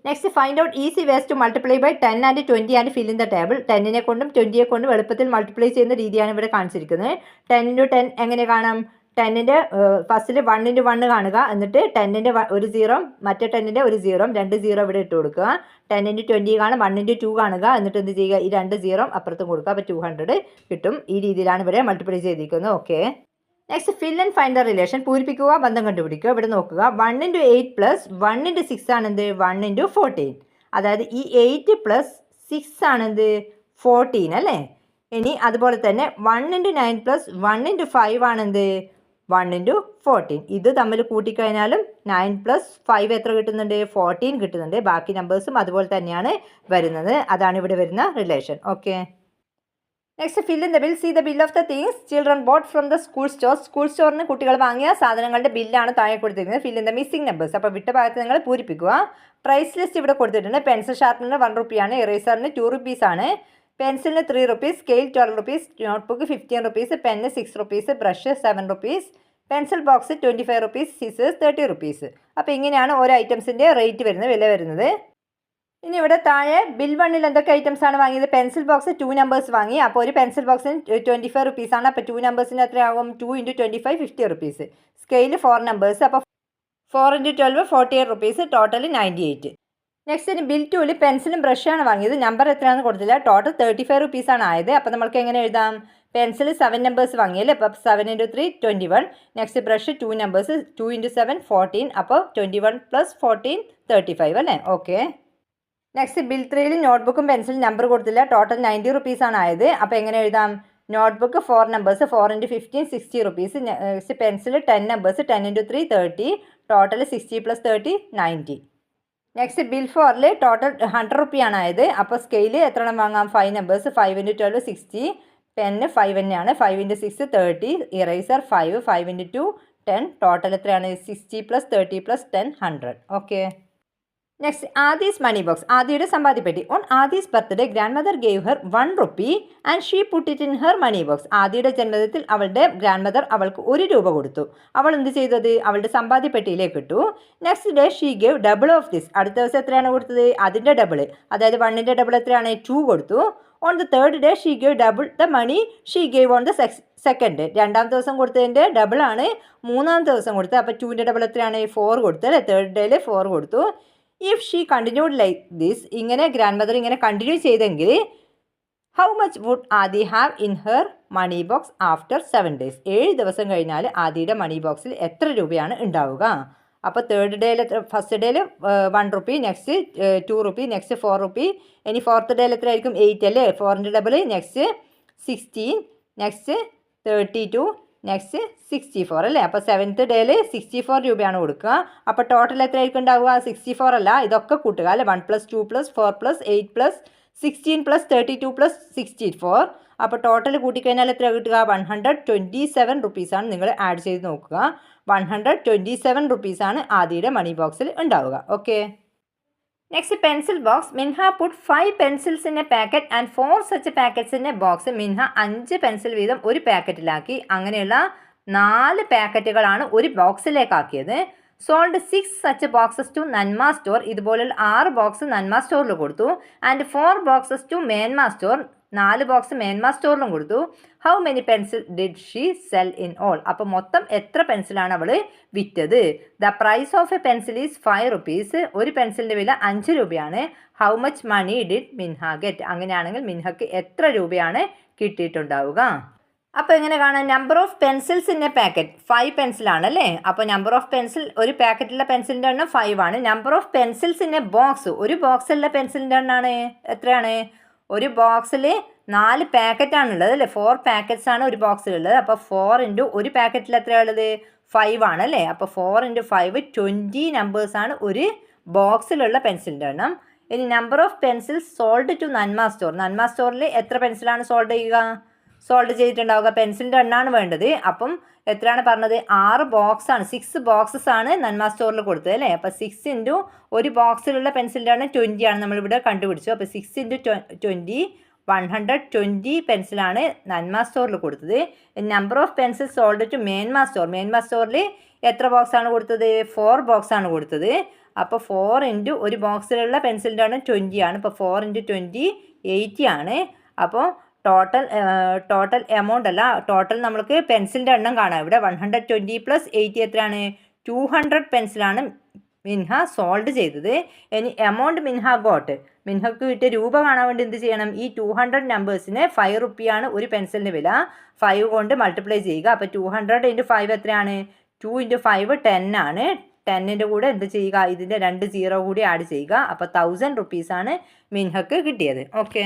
A: Next find out easy ways to multiply by 10 and 20 and fill in the table. 10നെ കൊണ്ടും 20യെ കൊണ്ടും എളുപ്പത്തിൽ മൾട്ടിപ്ലൈ ചെയ്യുന്ന രീതിയാണ് ഇവിടെ കാണിച്ചിരിക്കുന്നത്. 10 × 10 എങ്ങനെ കാണാം? 10ൻ്റെ ഫസ്റ്റിൽ 1 × 1 കാണുക, എന്നിട്ട് 10ൻ്റെ ഒരു 0, മറ്റേ 10ൻ്റെ ഒരു 0, 2 0 ഇവിടെ ഇട്ട് കൊടുക്കുക. 10 × 20 കാണാം, 1 × 2 കാണുക, എന്നിട്ട് എന്ത് ചെയ്യുക? ഈ 2 0 അപ്പുറത്തും കൊടുക്കുക, അപ്പോൾ 200 കിട്ടും. ഈ രീതിയിലാണ് ഇവിടെ മൾട്ടിപ്ലൈ ചെയ്തിരിക്കുന്നത്. Okay. Next fill and find the relation. പൂരിപ്പിക്കുക, ബന്ധം കണ്ടുപിടിക്കുക. ഇവിടെ നോക്കുക, 1 × 8 + 1 × 6 ആണെന്ത്? 1 × 14. അതായത് ഈ 8 + 6 ആണെന്ത്? 14 അല്ലേ? ഇനി അതുപോലെ തന്നെ 1 × 9 + 1 × 5 ആണെന്ത്? 1 × 14. ഇത് തമ്മിൽ കൂട്ടിക്കഴിഞ്ഞാലും 9 + 5 എത്ര കിട്ടുന്നുണ്ട്? 14 കിട്ടുന്നുണ്ട്. ബാക്കി നമ്പേഴ്സും അതുപോലെ തന്നെയാണ് വരുന്നത്. അതാണ് ഇവിടെ വരുന്ന relation. Okay. Next fill in the bill. See the bill of the things children bought from the school store. School സ്റ്റോറിന് കുട്ടികൾ വാങ്ങിയ സാധനങ്ങളുടെ ബില്ലാണ് താഴെ കൊടുത്തിരിക്കുന്നത്. Fill in the missing numbers. അപ്പോൾ വിട്ട ഭാഗത്ത് നിങ്ങൾ പൂരിപ്പിക്കുക. പ്രൈസ് ലിസ്റ്റ് ഇവിടെ കൊടുത്തിട്ടുണ്ട്. പെൻസിൽ ഷാർപ്പനറിന് 1 രൂപയാണ്, ഇറേസറിന് 2 rupees ആണ്, പെൻസിലിന് 3 rupees, scale 12 rupees, notebook 15 rupees, pen 6 rupees, brush 7 rupees, pencil box 25 rupees, scissors 30 rupees. അപ്പോൾ ഇങ്ങനെയാണ് ഓരോ ഐറ്റംസിൻ്റെ റേറ്റ് വരുന്നത്, വില വരുന്നത്. ഇനി ഇവിടെ താഴെ ബിൽ 1ൽ എന്തൊക്കെ ഐറ്റംസ് ആണ് വാങ്ങിയത്? പെൻസിൽ ബോക്സ് 2 നമ്പേഴ്സ് വാങ്ങി, അപ്പോൾ ഒരു പെൻസിൽ ബോക്സിന് 25 rupees ആണ്, അപ്പോൾ 2 നമ്പേഴ്സിന് എത്രയാകും? 2 × 25 50 rupees. സ്കെയിൽ 4 നമ്പേഴ്സ്, അപ്പോൾ 4 × 12 48 rupees, ടോട്ടൽ 98. നെക്സ്റ്റ് ഇനി ബിൽ 2ൽ പെൻസിലും ബ്രഷാണ് വാങ്ങിയത്. നമ്പർ എത്രയാണെന്ന് കൊടുത്തില്ല, ടോട്ടൽ 35 rupees ആണ് ആയത്. അപ്പോൾ നമുക്ക് എങ്ങനെ എഴുതാം? പെൻസിൽ 7 നമ്പേഴ്സ് വാങ്ങിയല്ലേ, അപ്പോൾ 7 × 3 21. നെക്സ്റ്റ് ബ്രഷ് 2 നമ്പേഴ്സ്, 2 × 7 14, അപ്പോൾ 21 + 14 35 അല്ലേ? ഓക്കെ. നെക്സ്റ്റ് ബിൽ 3ൽ നോട്ട്ബുക്കും പെൻസിലും നമ്പർ കൊടുത്തില്ല, ടോട്ടൽ 90 rupees ആണ് ആയത്. അപ്പോൾ എങ്ങനെ എഴുതാം? Notebook 4 numbers, 4 × 15 60 rupees. Next pencil 10 numbers, 10 × 3 30, total 60 + 30 90. Next bill 4ൽ ടോട്ടൽ 100 rupee ആണ് ആയത്. അപ്പോൾ സ്കെയിൽ എത്ര എണ്ണം വാങ്ങാം? 5 നമ്പേഴ്സ്, 5 × 12 60, പെന്ന് 5 തന്നെയാണ്, 5 × 6 30, ഇറേസർ 5, 5 × 2 10, ടോട്ടൽ എത്രയാണ്? 60 + 30 + 10 100. Okay. Next Adi's money box. ആദിയുടെ സമ്പാദ്യപ്പെട്ടി. On Adi's birthday grandmother gave her 1 rupee and she put it in her money box. ആദിയുടെ ജന്മദിനത്തിൽ അവളുടെ ഗ്രാൻഡ് മദർ അവൾക്ക് 1 രൂപ കൊടുത്തു. അവൾ എന്ത് ചെയ്തത്? അവളുടെ സമ്പാദ്യപ്പെട്ടിയിലേക്ക് ഇട്ടു. Next day she gave double of this. അടുത്ത ദിവസം എത്രയാണ് കൊടുത്തത്? അതിൻ്റെ ഡബിൾ, അതായത് 1ൻ്റെ ഡബിൾ എത്രയാണ്? 2 കൊടുത്തു. On the third day she gave double the money she gave on the second. രണ്ടാമത്തെ ദിവസം കൊടുത്തതിൻ്റെ ഡബിൾ ആണ് മൂന്നാമത്തെ ദിവസം കൊടുത്തത്. അപ്പോൾ 2ൻ്റെ ഡബിൾ എത്രയാണ്? 4 കൊടുത്തു അല്ലേ? തേർഡ് ഡേയിൽ 4 കൊടുത്തു. If she continued like this, ഇങ്ങനെ ഗ്രാൻഡ് മദർ ഇങ്ങനെ കണ്ടിന്യൂ ചെയ്തെങ്കിൽ how much would Adi have in her money box after 7 days? 7 ദിവസം കഴിഞ്ഞാൽ ആദിയുടെ മണി ബോക്സിൽ എത്ര രൂപയാണ് ഉണ്ടാവുക? അപ്പോൾ തേർഡ് ഡേയിൽ ഫസ്റ്റ് ഡേയിൽ 1 rupee, next 2 rupee, next 4 rupee. ഇനി ഫോർത്ത് ഡേയിൽ എത്ര ആയിരിക്കും? 8 അല്ലേ? 4ൻ്റെ ഡബിൾ, നെക്സ്റ്റ് 16, നെക്സ്റ്റ് 32, നെക്സ്റ്റ് 64 അല്ലേ? അപ്പോൾ 7th ഡേയിൽ 64 രൂപയാണ് കൊടുക്കുക. അപ്പോൾ ടോട്ടൽ എത്ര ആയിരിക്കും ഉണ്ടാവുക? 64 അല്ല, ഇതൊക്കെ കൂട്ടുക അല്ലേ? 1 + 2 + 4 + 8 + 16 + 32 + 64. അപ്പോൾ ടോട്ടൽ കൂട്ടിക്കഴിഞ്ഞാൽ എത്ര കിട്ടുക? 127 rupees ആണ്. നിങ്ങൾ ആഡ് ചെയ്ത് നോക്കുക. 127 rupees ആണ് ആദിയുടെ മണി ബോക്സിൽ ഉണ്ടാവുക. Okay. Next pencil box. Minha put 5 pencils in a packet and 4 such packets in a box. Minha 5 pencil വീതം ഒരു പാക്കറ്റിലാക്കി. അങ്ങനെയുള്ള 4 പാക്കറ്റുകളാണ് ഒരു ബോക്സിലേക്കാക്കിയത്. Sold 6 such boxes to Nanma store. ഇതുപോലുള്ള 6 ബോക്സ് നന്മ സ്റ്റോറിൽ കൊടുത്തു. And 4 boxes to Menma store. 4 ബോക്സ് മേന്മ സ്റ്റോറിലും കൊടുത്തു. How many pencil did she sell in all? അപ്പോൾ മൊത്തം എത്ര പെൻസിലാണ് അവൾ വിറ്റത്? The price of a pencil is 5 rupees. ഒരു പെൻസിലിൻ്റെ വില 5 രൂപയാണ്. How much money did Minha get? അങ്ങനെയാണെങ്കിൽ മിൻഹക്ക് എത്ര രൂപയാണ് കിട്ടിയിട്ടുണ്ടാവുക? അപ്പോൾ എങ്ങനെ കാണാം? Number of pencils in A packet 5 പെൻസിലാണ് അല്ലേ? അപ്പോൾ നമ്പർ ഓഫ് പെൻസിൽ, ഒരു പാക്കറ്റിലെ പെൻസിലിൻ്റെ എണ്ണം 5 ആണ്. Number of pencils in A box, ഒരു ബോക്സിലുള്ള പെൻസിലിൻ്റെ എണ്ണമാണ് എത്രയാണ്? ഒരു ബോക്സിൽ 4 പാക്കറ്റാണുള്ളത് അല്ലേ? 4 പാക്കറ്റ്സ് ആണ് ഒരു ബോക്സിലുള്ളത്. അപ്പോൾ 4 ഇൻറ്റു ഒരു പാക്കറ്റിൽ എത്രയാണുള്ളത്? 5 ആണ് അല്ലേ? അപ്പോൾ 4 ഇൻറ്റു 5 20 നമ്പേഴ്സാണ് ഒരു ബോക്സിലുള്ള പെൻസിലിൻ്റെ എണ്ണം. ഇനി number of pencils sold to Nanma store, Nanma സ്റ്റോറിൽ എത്ര പെൻസിലാണ് സോൾഡ് ചെയ്യുക, സോൾഡ് ചെയ്തിട്ടുണ്ടാവുക? പെൻസിലിൻ്റെ എണ്ണമാണ് വേണ്ടത്. അപ്പം എത്രയാണ് പറഞ്ഞത്? 6 ബോക്സാണ്, 6 ബോക്സസ് ആണ് നന്മ സ്റ്റോറിൽ കൊടുത്തത് അല്ലേ? അപ്പോൾ 6 ഇൻറ്റു ഒരു ബോക്സിലുള്ള പെൻസിലിൻ്റെ എണ്ണം 20 ആണ് നമ്മളിവിടെ കണ്ടുപിടിച്ചു. അപ്പോൾ 6 ഇൻറ്റു 20 120 പെൻസിലാണ് നന്മ സ്റ്റോറിൽ കൊടുത്തത്. Number of pencil sold to Menma store, Menma സ്റ്റോറിൽ എത്ര ബോക്സാണ് കൊടുത്തത്? 4 ബോക്സാണ് കൊടുത്തത്. അപ്പോൾ 4 ഇൻറ്റു ഒരു ബോക്സിലുള്ള പെൻസിലിൻ്റെ എണ്ണം 20 ആണ്. അപ്പോൾ 4 ഇൻറ്റു 20 80 ആണ്. അപ്പോൾ ടോട്ടൽ എമൗണ്ട് അല്ല, ടോട്ടൽ നമ്മൾക്ക് പെൻസിലിൻ്റെ എണ്ണം കാണാം. ഇവിടെ 120 + 80 എത്രയാണ്? 200 പെൻസിലാണ് മിൻഹ സോൾഡ് ചെയ്തത്. ഇനി എമൗണ്ട് മിൻഹ ഗോട്ട്, മിൻഹക്ക് കിട്ടിയ രൂപ കാണാൻ വേണ്ടി എന്ത് ചെയ്യണം? ഈ 200 നമ്പേഴ്സിന് 5 റുപ്പിയാണ് ഒരു പെൻസിലിൻ്റെ വില. 5 കൊണ്ട് മൾട്ടിപ്ലൈ ചെയ്യുക. അപ്പോൾ 200 × 5 എത്രയാണ്? 2 × 5 10 ആണ്. 10ൻ്റെ കൂടെ എന്ത് ചെയ്യുക? ഇതിൻ്റെ 2 0 കൂടി ആഡ് ചെയ്യുക. അപ്പോൾ 1000 റുപ്പീസാണ് മിൻഹക്ക് കിട്ടിയത്. Okay,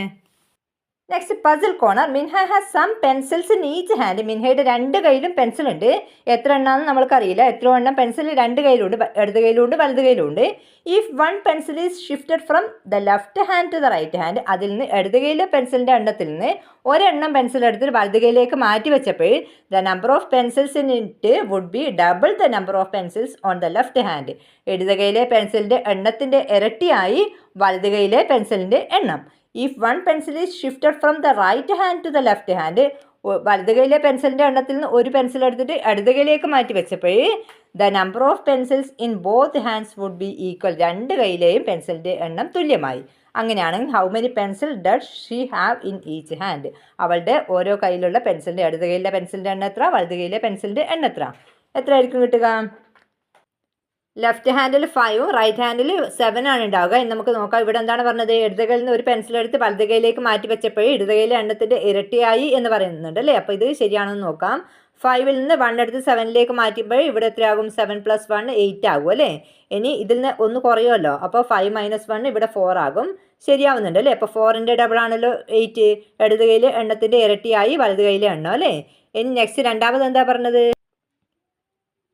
A: next puzzle corner. Minha has some pencils in each hand. മിൻഹയുടെ 2 കയ്യിലും പെൻസിലുണ്ട്. എത്ര എണ്ണാണെന്ന് നമ്മൾക്കറിയില്ല. എത്ര എണ്ണം പെൻസിൽ 2 കയ്യിലുണ്ട്, ഇടത് കയ്യിലുണ്ട് വലത് കയ്യിലുണ്ട്. If 1 pencil is shifted from the left hand to the right hand, അതിൽ നിന്ന് ഇടത് കയ്യിലെ പെൻസിലിൻ്റെ എണ്ണത്തിൽ നിന്ന് ഒരെണ്ണം പെൻസിൽ എടുത്തിട്ട് വലത് കയ്യിലേക്ക് മാറ്റി വെച്ചപ്പോൾ the number of pencils in it would be double the number of pencils on the left hand. ഇടത് കയ്യിലെ പെൻസിലിൻ്റെ എണ്ണത്തിൻ്റെ ഇരട്ടിയായി വലത് കയ്യിലെ പെൻസിലിൻ്റെ എണ്ണം. If 1 pencil is shifted from the right hand to the left hand, വലത് കയ്യിലെ പെൻസിലിൻ്റെ എണ്ണത്തിൽ നിന്ന് ഒരു പെൻസിൽ എടുത്തിട്ട് ഇടത് കയ്യിലേക്ക് മാറ്റി വെച്ചപ്പോൾ the number of pencils in both hands would be equal. 2 കയ്യിലെയും പെൻസിലിൻ്റെ എണ്ണം തുല്യമായി. അങ്ങനെയാണെങ്കിൽ how many pencil does she have in each hand? അവളുടെ ഓരോ കയ്യിലുള്ള പെൻസിലിൻ്റെ, ഇടത് കയ്യിലെ പെൻസിലിൻ്റെ എണ്ണം എത്ര, വലത് കയ്യിലെ പെൻസിലിൻ്റെ എണ്ണം എത്ര ആയിരിക്കും കിട്ടുക? ലെഫ്റ്റ് ഹാൻഡിൽ 5ഉം റൈറ്റ് ഹാൻഡിൽ 7 ആണ് ഉണ്ടാവുക. ഇനി നമുക്ക് നോക്കാം. ഇവിടെ എന്താണ് പറഞ്ഞത്? ഇടത് കയ്യിൽ നിന്ന് ഒരു പെൻസിൽ എടുത്ത് വലത് കയ്യിലേക്ക് മാറ്റി വെച്ചപ്പോൾ ഇടത് കയ്യിലെ എണ്ണത്തിൻ്റെ ഇരട്ടിയായി എന്ന് പറയുന്നുണ്ട് അല്ലേ? അപ്പോൾ ഇത് ശരിയാണെന്ന് നോക്കാം. 5ൽ നിന്ന് 1 എടുത്ത് 7ലേക്ക് മാറ്റുമ്പോൾ ഇവിടെ എത്രയാകും? 7 + 1 8 ആകും അല്ലേ? ഇനി ഇതിൽ നിന്ന് ഒന്ന് കുറയുമല്ലോ. അപ്പോൾ 5 - 1 ഇവിടെ 4 ആകും. ശരിയാവുന്നുണ്ട് അല്ലേ? അപ്പോൾ 4ൻ്റെ ഡബിൾ ആണല്ലോ 8. ഇടത് കയ്യിലെ എണ്ണത്തിൻ്റെ ഇരട്ടിയായി വലത് കയ്യിലെ എണ്ണം അല്ലേ? ഇനി നെക്സ്റ്റ് രണ്ടാമത് എന്താ പറഞ്ഞത്?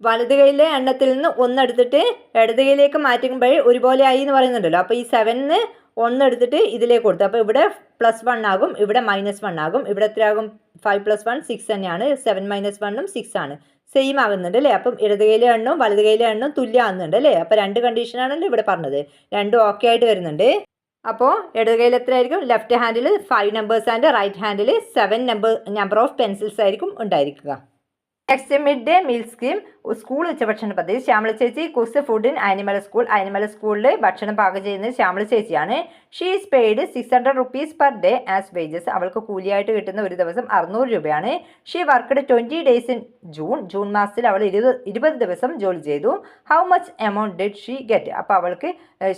A: വലത് കയ്യിലെ എണ്ണത്തിൽ നിന്ന് 1 എടുത്തിട്ട് ഇടത് കയ്യിലേക്ക് മാറ്റുമ്പോൾ ഒരുപോലെ ആയി എന്ന് പറയുന്നുണ്ടല്ലോ. അപ്പോൾ ഈ 7ന് 1 എടുത്തിട്ട് ഇതിലേക്ക് കൊടുത്തു. അപ്പോൾ ഇവിടെ +1 ആകും, ഇവിടെ -1 ആകും. ഇവിടെ എത്രയാകും? 5 + 1 6 തന്നെയാണ്. 7 - 1ഉം 6 ആണ്. സെയിം ആകുന്നുണ്ട് അല്ലേ? അപ്പം ഇടത് കയ്യിലെ എണ്ണവും വലത് കയ്യിലെ എണ്ണവും തുല്യമാകുന്നുണ്ട് അല്ലേ? അപ്പോൾ 2 കണ്ടീഷനാണല്ലോ ഇവിടെ പറഞ്ഞത്. രണ്ടും ഓക്കെ ആയിട്ട് വരുന്നുണ്ട്. അപ്പോൾ ഇടത് കയ്യിൽ എത്രയായിരിക്കും? ലെഫ്റ്റ് ഹാൻഡിൽ 5 നമ്പേഴ്സ് ആൻഡ് റൈറ്റ് ഹാൻഡിൽ 7 നമ്പർ ഓഫ് പെൻസിൽസ് ആയിരിക്കും ഉണ്ടായിരിക്കുക. Next mid day meal scheme, school ഉച്ചഭക്ഷണ പദ്ധതി. ശ്യാമള ചേച്ചി cooks food in animal school. Animal സ്കൂളിൽ ഭക്ഷണം പാകം ചെയ്യുന്നത് ശ്യാമള ചേച്ചിയാണ്. She is paid 600 rupees per day as wages. അവൾക്ക് കൂലിയായിട്ട് കിട്ടുന്ന ഒരു ദിവസം 600 രൂപയാണ്. She worked 20 days in June മാസത്തിൽ അവൾ 20 ദിവസം ജോലി ചെയ്തു. How much amount did she get? അപ്പോൾ അവൾക്ക്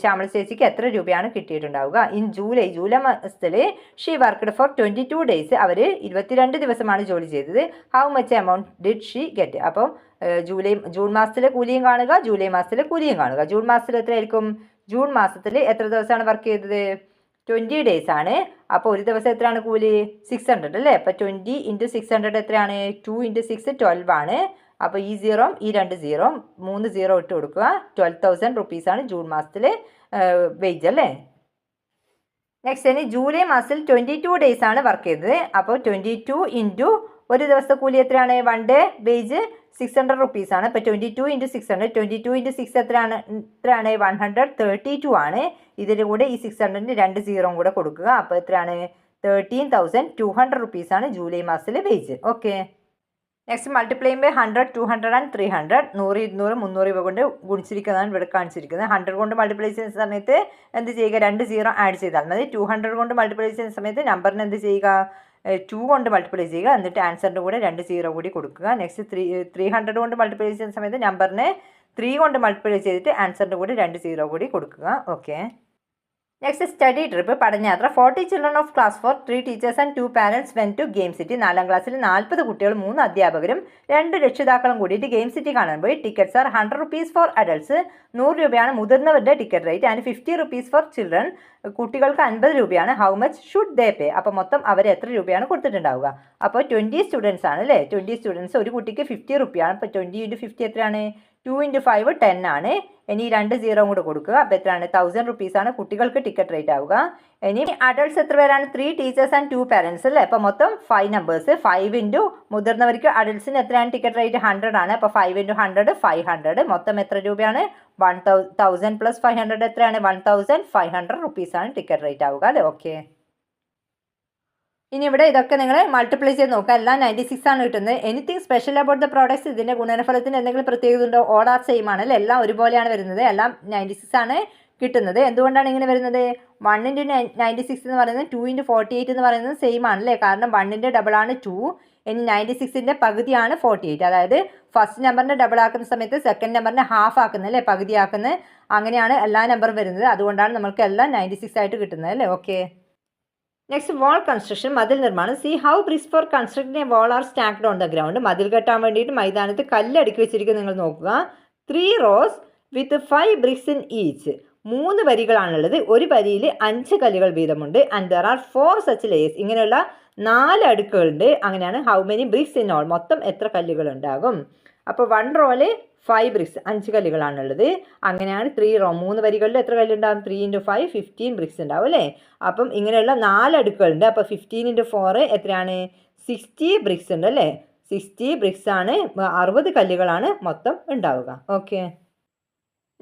A: ശ്യാമള ചേച്ചിക്ക് എത്ര രൂപയാണ് കിട്ടിയിട്ടുണ്ടാവുക? ഇൻ ജൂലൈ മാസത്തിൽ ഷീ വർക്ക്ഡ് ഫോർ 22 ഡേയ്സ്. അവർ 22 ദിവസമാണ് ജോലി ചെയ്തത്. How much amount did she get? അപ്പോൾ ജൂൺ മാസത്തിലെ കൂലിയും കാണുക, ജൂലൈ മാസത്തിലെ കൂലിയും കാണുക. ജൂൺ മാസത്തിൽ എത്രയായിരിക്കും? ജൂൺ മാസത്തിൽ എത്ര ദിവസമാണ് വർക്ക് ചെയ്തത്? 20 ഡേയ്സ് ആണ്. അപ്പോൾ ഒരു ദിവസം എത്രയാണ് കൂലി? 600 അല്ലേ? അപ്പോൾ 20 × 600 എത്രയാണ്? 2 × 6 12 ആണ്. അപ്പോൾ ഈ 0 ഈ 2 0 3 0 ഇട്ട് കൊടുക്കുക. 12,000 റുപ്പീസാണ് ജൂൺ മാസത്തിലെ വേജ് അല്ലേ? നെക്സ്റ്റ് ഇനി ജൂലൈ മാസത്തിൽ 22 ഡേയ്സ് ആണ് വർക്ക് ചെയ്തത്. അപ്പോൾ 22 ഇൻറ്റു ഒരു ദിവസത്തെ കൂലി എത്രയാണ്? 1 ഡേ വേജ് 600 റുപ്പീസാണ്. അപ്പോൾ 22 × 600, 22 × 6 എത്രയാണ്? 132 ആണ്. ഇതിൻ്റെ കൂടെ ഈ 600ന് 2 0 കൂടെ കൊടുക്കുക. അപ്പോൾ എത്രയാണ്? 13,200 റുപ്പീസാണ് ജൂലൈ മാസത്തിലെ wage. Okay, next multiplying by 100, 200 and 300. 100, 200, 300 ഇവ കൊണ്ട് ഗുണിച്ചിരിക്കുന്നതാണ് ഇവിടെ കാണിച്ചിരിക്കുന്നത്. 100 കൊണ്ട് മൾട്ടിപ്ലൈ ചെയ്യുന്ന സമയത്ത് എന്ത് ചെയ്യുക, 2 0 ആഡ് ചെയ്താൽ മതി. 200 കൊണ്ട് മൾട്ടിപ്ലൈ ചെയ്യുന്ന സമയത്ത് നമ്പറിന് എന്ത് ചെയ്യുക, 2 കൊണ്ട് മൾട്ടിപ്ലൈ ചെയ്യുക. എന്നിട്ട് ആൻസറിൻ്റെ കൂടെ 2 0 കൂടി കൊടുക്കുക. നെക്സ്റ്റ് 300 കൊണ്ട് മൾട്ടിപ്ലൈ ചെയ്യുന്ന സമയത്ത് നമ്പറിനെ 3 കൊണ്ട് മൾട്ടിപ്ലൈ ചെയ്തിട്ട് ആൻസറിൻ്റെ കൂടെ 2 0 കൂടി കൊടുക്കുക. ഓക്കെ. നെക്സ്റ്റ് സ്റ്റഡി ട്രിപ്പ്, പഠനയാത്ര. 40 children of class 4, 3 teachers and 2 parents went to game city. 4ാം ക്ലാസ്സിൽ 40 കുട്ടികളും 3 അധ്യാപകരും 2 രക്ഷിതാക്കളും കൂടിയിട്ട് ഗെയിം സിറ്റി കാണാൻ പോയി. Tickets are 100 rupees for adults. 100 രൂപയാണ് മുതിർന്നവരുടെ ticket rate. And 50 rupees for children. കുട്ടികൾക്ക് 50 രൂപയാണ്. How much should they pay? അപ്പോൾ മൊത്തം അവർ എത്ര രൂപയാണ് കൊടുത്തിട്ടുണ്ടാവുക? അപ്പോൾ 20 സ്റ്റുഡൻസ് ആണ് അല്ലേ. 20 സ്റ്റുഡൻസ്, ഒരു കുട്ടിക്ക് 50 റുപ്പിയാണ്. അപ്പോൾ 20 × 50 എത്രയാണ്? 2 × 5 10 ആണ്. ഇനി 2 0 കൂടെ കൊടുക്കുക. അപ്പോൾ എത്രയാണ്? 1000 rupees ആണ് കുട്ടികൾക്ക് ടിക്കറ്റ് റേറ്റ് ആവുക. ഇനി അഡൾട്ട്സ് എത്ര പേരാണ്? 3 ടീച്ചേഴ്സ് ആൻഡ് 2 പാരൻസ് അല്ലേ. അപ്പോൾ മൊത്തം 5 നമ്പേഴ്സ്. 5 × മുതിർന്നവർക്ക് അഡൾട്ട്സിന് എത്രയാണ് ടിക്കറ്റ് റേറ്റ്? 100 ആണ്. അപ്പോൾ 5 × 100 500. മൊത്തം എത്ര രൂപയാണ്? 1000 + 500 എത്രയാണ്? 1500 rupees ആണ് ടിക്കറ്റ് റേറ്റ് ആവുക അല്ലേ. ഓക്കെ. ഇനി ഇവിടെ ഇതൊക്കെ നിങ്ങൾ മൾട്ടിപ്ലൈ ചെയ്ത് നോക്കുക. എല്ലാം 96 ആണ് കിട്ടുന്നത്. Anything special about the products? ഇതിൻ്റെ ഗുണനഫലത്തിന് എന്തെങ്കിലും പ്രത്യേകത ഉണ്ടോ? ഓൾ ആർ സെയിം ആണ് അല്ലേ. എല്ലാം ഒരുപോലെയാണ് വരുന്നത്. എല്ലാം 96 ആണ് കിട്ടുന്നത്. എന്തുകൊണ്ടാണ് ഇങ്ങനെ വരുന്നത്? 1 × 96 എന്ന് പറയുന്നത് 2 × 48 എന്ന് പറയുന്നത് സെയിം ആണല്ലേ. കാരണം 1ൻ്റെ ഡബിളാണ് 2. ഇനി 96ൻ്റെ പകുതിയാണ് 48. അതായത് ഫസ്റ്റ് നമ്പറിൻ്റെ ഡബിൾ ആക്കുന്ന സമയത്ത് സെക്കൻഡ് നമ്പറിനെ ഹാഫ് ആക്കുന്നത് അല്ലേ, പകുതിയാക്കുന്നത്. അങ്ങനെയാണ് എല്ലാ നമ്പറും വരുന്നത്. അതുകൊണ്ടാണ് നമ്മൾക്ക് എല്ലാം 96 ആയിട്ട് കിട്ടുന്നത് അല്ലേ. ഓക്കെ. നെക്സ്റ്റ് വാൾ കൺസ്ട്രക്ഷൻ, മതിൽ നിർമ്മാണം. See how bricks for constructing a wall are stacked on the ground. മതിൽ കെട്ടാൻ വേണ്ടിയിട്ട് മൈതാനത്ത് കല്ല് അടുക്കി വെച്ചിരിക്കുന്നത് നിങ്ങൾ നോക്കുക. 3 rows with 5 bricks in each. 3 വരികളാണുള്ളത്. ഒരു വരിയിൽ 5 കല്ലുകൾ വീതമുണ്ട്. And there are 4 such layers. ഇങ്ങനെയുള്ള 4 അടുക്കുകളുണ്ട്. അങ്ങനെയാണ് how many bricks in all? മൊത്തം എത്ര കല്ലുകൾ ഉണ്ടാകും? അപ്പോൾ 1 റോയിൽ 5 bricks, 5 കല്ലുകളാണുള്ളത്. അങ്ങനെയാണ് 3 row, 3 വരികളിൽ എത്ര കല്ലുണ്ടാകും? 3 × 5 15 bricks ഉണ്ടാവും അല്ലേ. അപ്പം ഇങ്ങനെയുള്ള 4 അടുക്കുകളുണ്ട്. അപ്പോൾ 15 × 4 എത്രയാണ്? 60 bricks ഉണ്ട് അല്ലേ. 60 bricks ആണ്. 60 കല്ലുകളാണ് മൊത്തം ഉണ്ടാവുക. Okay.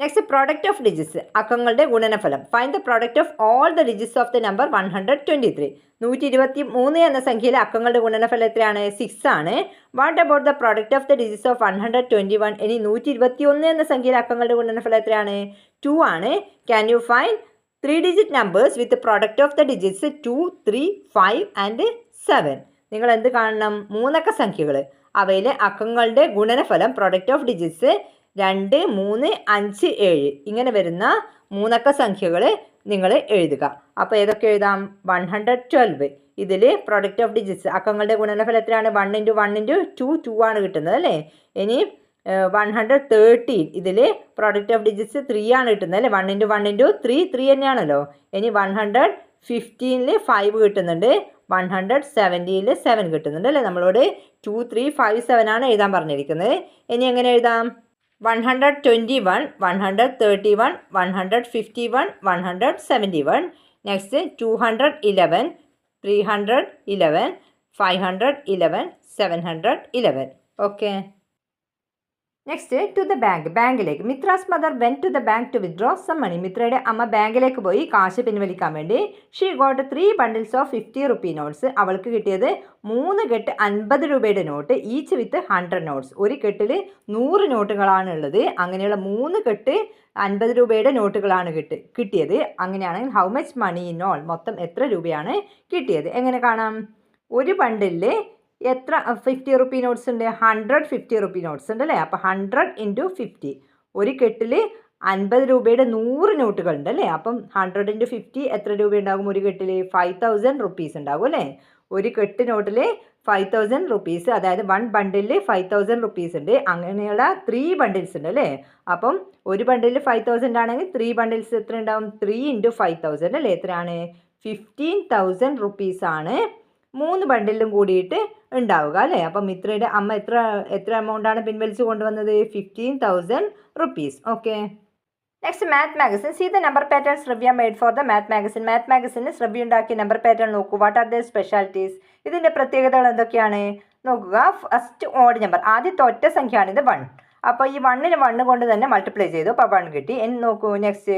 A: Next product of digits, അക്കങ്ങളുടെ ഗുണനഫലം. Find the product of all the digits of the number 123. 123 എന്ന സംഖ്യയിലെ അക്കങ്ങളുടെ ഗുണനഫലം എത്രയാണ്? 6 ആണ്. What about the product of the digits of 121? ഇനി 121 എന്ന സംഖ്യയിലെ അക്കങ്ങളുടെ ഗുണനഫലം എത്രയാണ്? 2 ആണ്. Can you find 3 digit numbers with product of the digits 2, 3, 5 and 7? നിങ്ങൾ എന്ത് കാണണം? 3 അക്ക സംഖ്യകൾ, അവയിലെ അക്കങ്ങളുടെ ഗുണനഫലം പ്രോഡക്റ്റ് ഓഫ് ഡിജിറ്റ്സ് 2, 3, 5, 7 ഇങ്ങനെ വരുന്ന 3 അക്ക സംഖ്യകൾ നിങ്ങൾ എഴുതുക. അപ്പോൾ ഏതൊക്കെ എഴുതാം? 112. ഇതിൽ പ്രോഡക്റ്റ് ഓഫ് ഡിജിറ്റ്സ് അക്കങ്ങളുടെ ഗുണനഫലം എത്രയാണ്? 1 × 1 × 2 2 ആണ് കിട്ടുന്നത് അല്ലേ. ഇനി 113 ഇതിൽ പ്രോഡക്റ്റ് ഓഫ് ഡിജിറ്റ്സ് 3 ആണ് കിട്ടുന്നത് അല്ലേ. 1 × 1 × 3 3 തന്നെയാണല്ലോ. ഇനി 115 5 കിട്ടുന്നുണ്ട്. 170 7 കിട്ടുന്നുണ്ട് അല്ലേ. നമ്മളോട് 2, 3, 5, 7 ആണ് എഴുതാൻ പറഞ്ഞിരിക്കുന്നത്. ഇനി എങ്ങനെ എഴുതാം? 121, 131, 151, 171. Next 211, 311, 511, 711. Okay. Next to the bank, ബാങ്കിലേക്ക്. Mitra's mother went to the bank to withdraw some money. മിത്രയുടെ അമ്മ ബാങ്കിലേക്ക് പോയി കാശ് പിൻവലിക്കാൻ വേണ്ടി. She got 3 bundles of 50 rupee notes. അവൾക്ക് കിട്ടിയത് 3 കെട്ട് 50 രൂപയുടെ നോട്ട്. Each with 100 notes. ഒരു കെട്ടിൽ 100 നോട്ടുകളാണ് ഉള്ളത്. അങ്ങനെയുള്ള 3 കെട്ട് 50 രൂപയുടെ നോട്ടുകളാണ് കിട്ടിയത്. അങ്ങനെയാണെങ്കിൽ how much money in all? മൊത്തം എത്ര രൂപയാണ് കിട്ടിയത്? എങ്ങനെ കാണാം? ഒരു ബണ്ടിലിൽ എത്ര 50 rupee നോട്ട്സ് ഉണ്ട്? 150 rupee നോട്ട്സ് ഉണ്ട് അല്ലേ. അപ്പോൾ 100 × 50. ഒരു കെട്ടിൽ 50 രൂപയുടെ 100 നോട്ടുകൾ ഉണ്ട് അല്ലേ. അപ്പം 100 × 50 എത്ര രൂപ ഉണ്ടാകും? ഒരു കെട്ടിൽ 5000 rupees ഉണ്ടാകും അല്ലേ. ഒരു കെട്ട് നോട്ടിൽ 5000 rupees, അതായത് 1 ബണ്ടിലിൽ 5000 rupees ഉണ്ട്. അങ്ങനെയുള്ള 3 bundles ഉണ്ട് അല്ലേ. അപ്പം ഒരു ബണ്ടിലിൽ 5000 ആണെങ്കിൽ 3 bundles എത്ര ഉണ്ടാവും? 3 × 5000 അല്ലേ. എത്രയാണ്? 15000 rupees ആണ് 3 ബണ്ടിലും കൂടിയിട്ട് ഉണ്ടാവുക അല്ലേ. അപ്പം മിത്രയുടെ അമ്മ എത്ര എമൗണ്ടാണ് പിൻവലിച്ച് കൊണ്ടുവന്നത്? 15000 rupees. Okay. Next math magazine. See the number pattern Shravya made for the math magazine. Math മാഗസിന് ശ്രവ്യ ഉണ്ടാക്കിയ നമ്പർ പാറ്റേൺ നോക്കൂ. What are the specialities? ഇതിൻ്റെ പ്രത്യേകതകൾ എന്തൊക്കെയാണ് നോക്കുക. ഫസ്റ്റ് ഓഡ് നമ്പർ, ആദ്യത്തെ ഒറ്റ സംഖ്യയാണിത് 1. അപ്പോൾ ഈ 1ന് 1 കൊണ്ട് തന്നെ മൾട്ടിപ്ലൈ ചെയ്തു. അപ്പോൾ 1 കിട്ടി. എന്ന് നോക്കൂ. നെക്സ്റ്റ്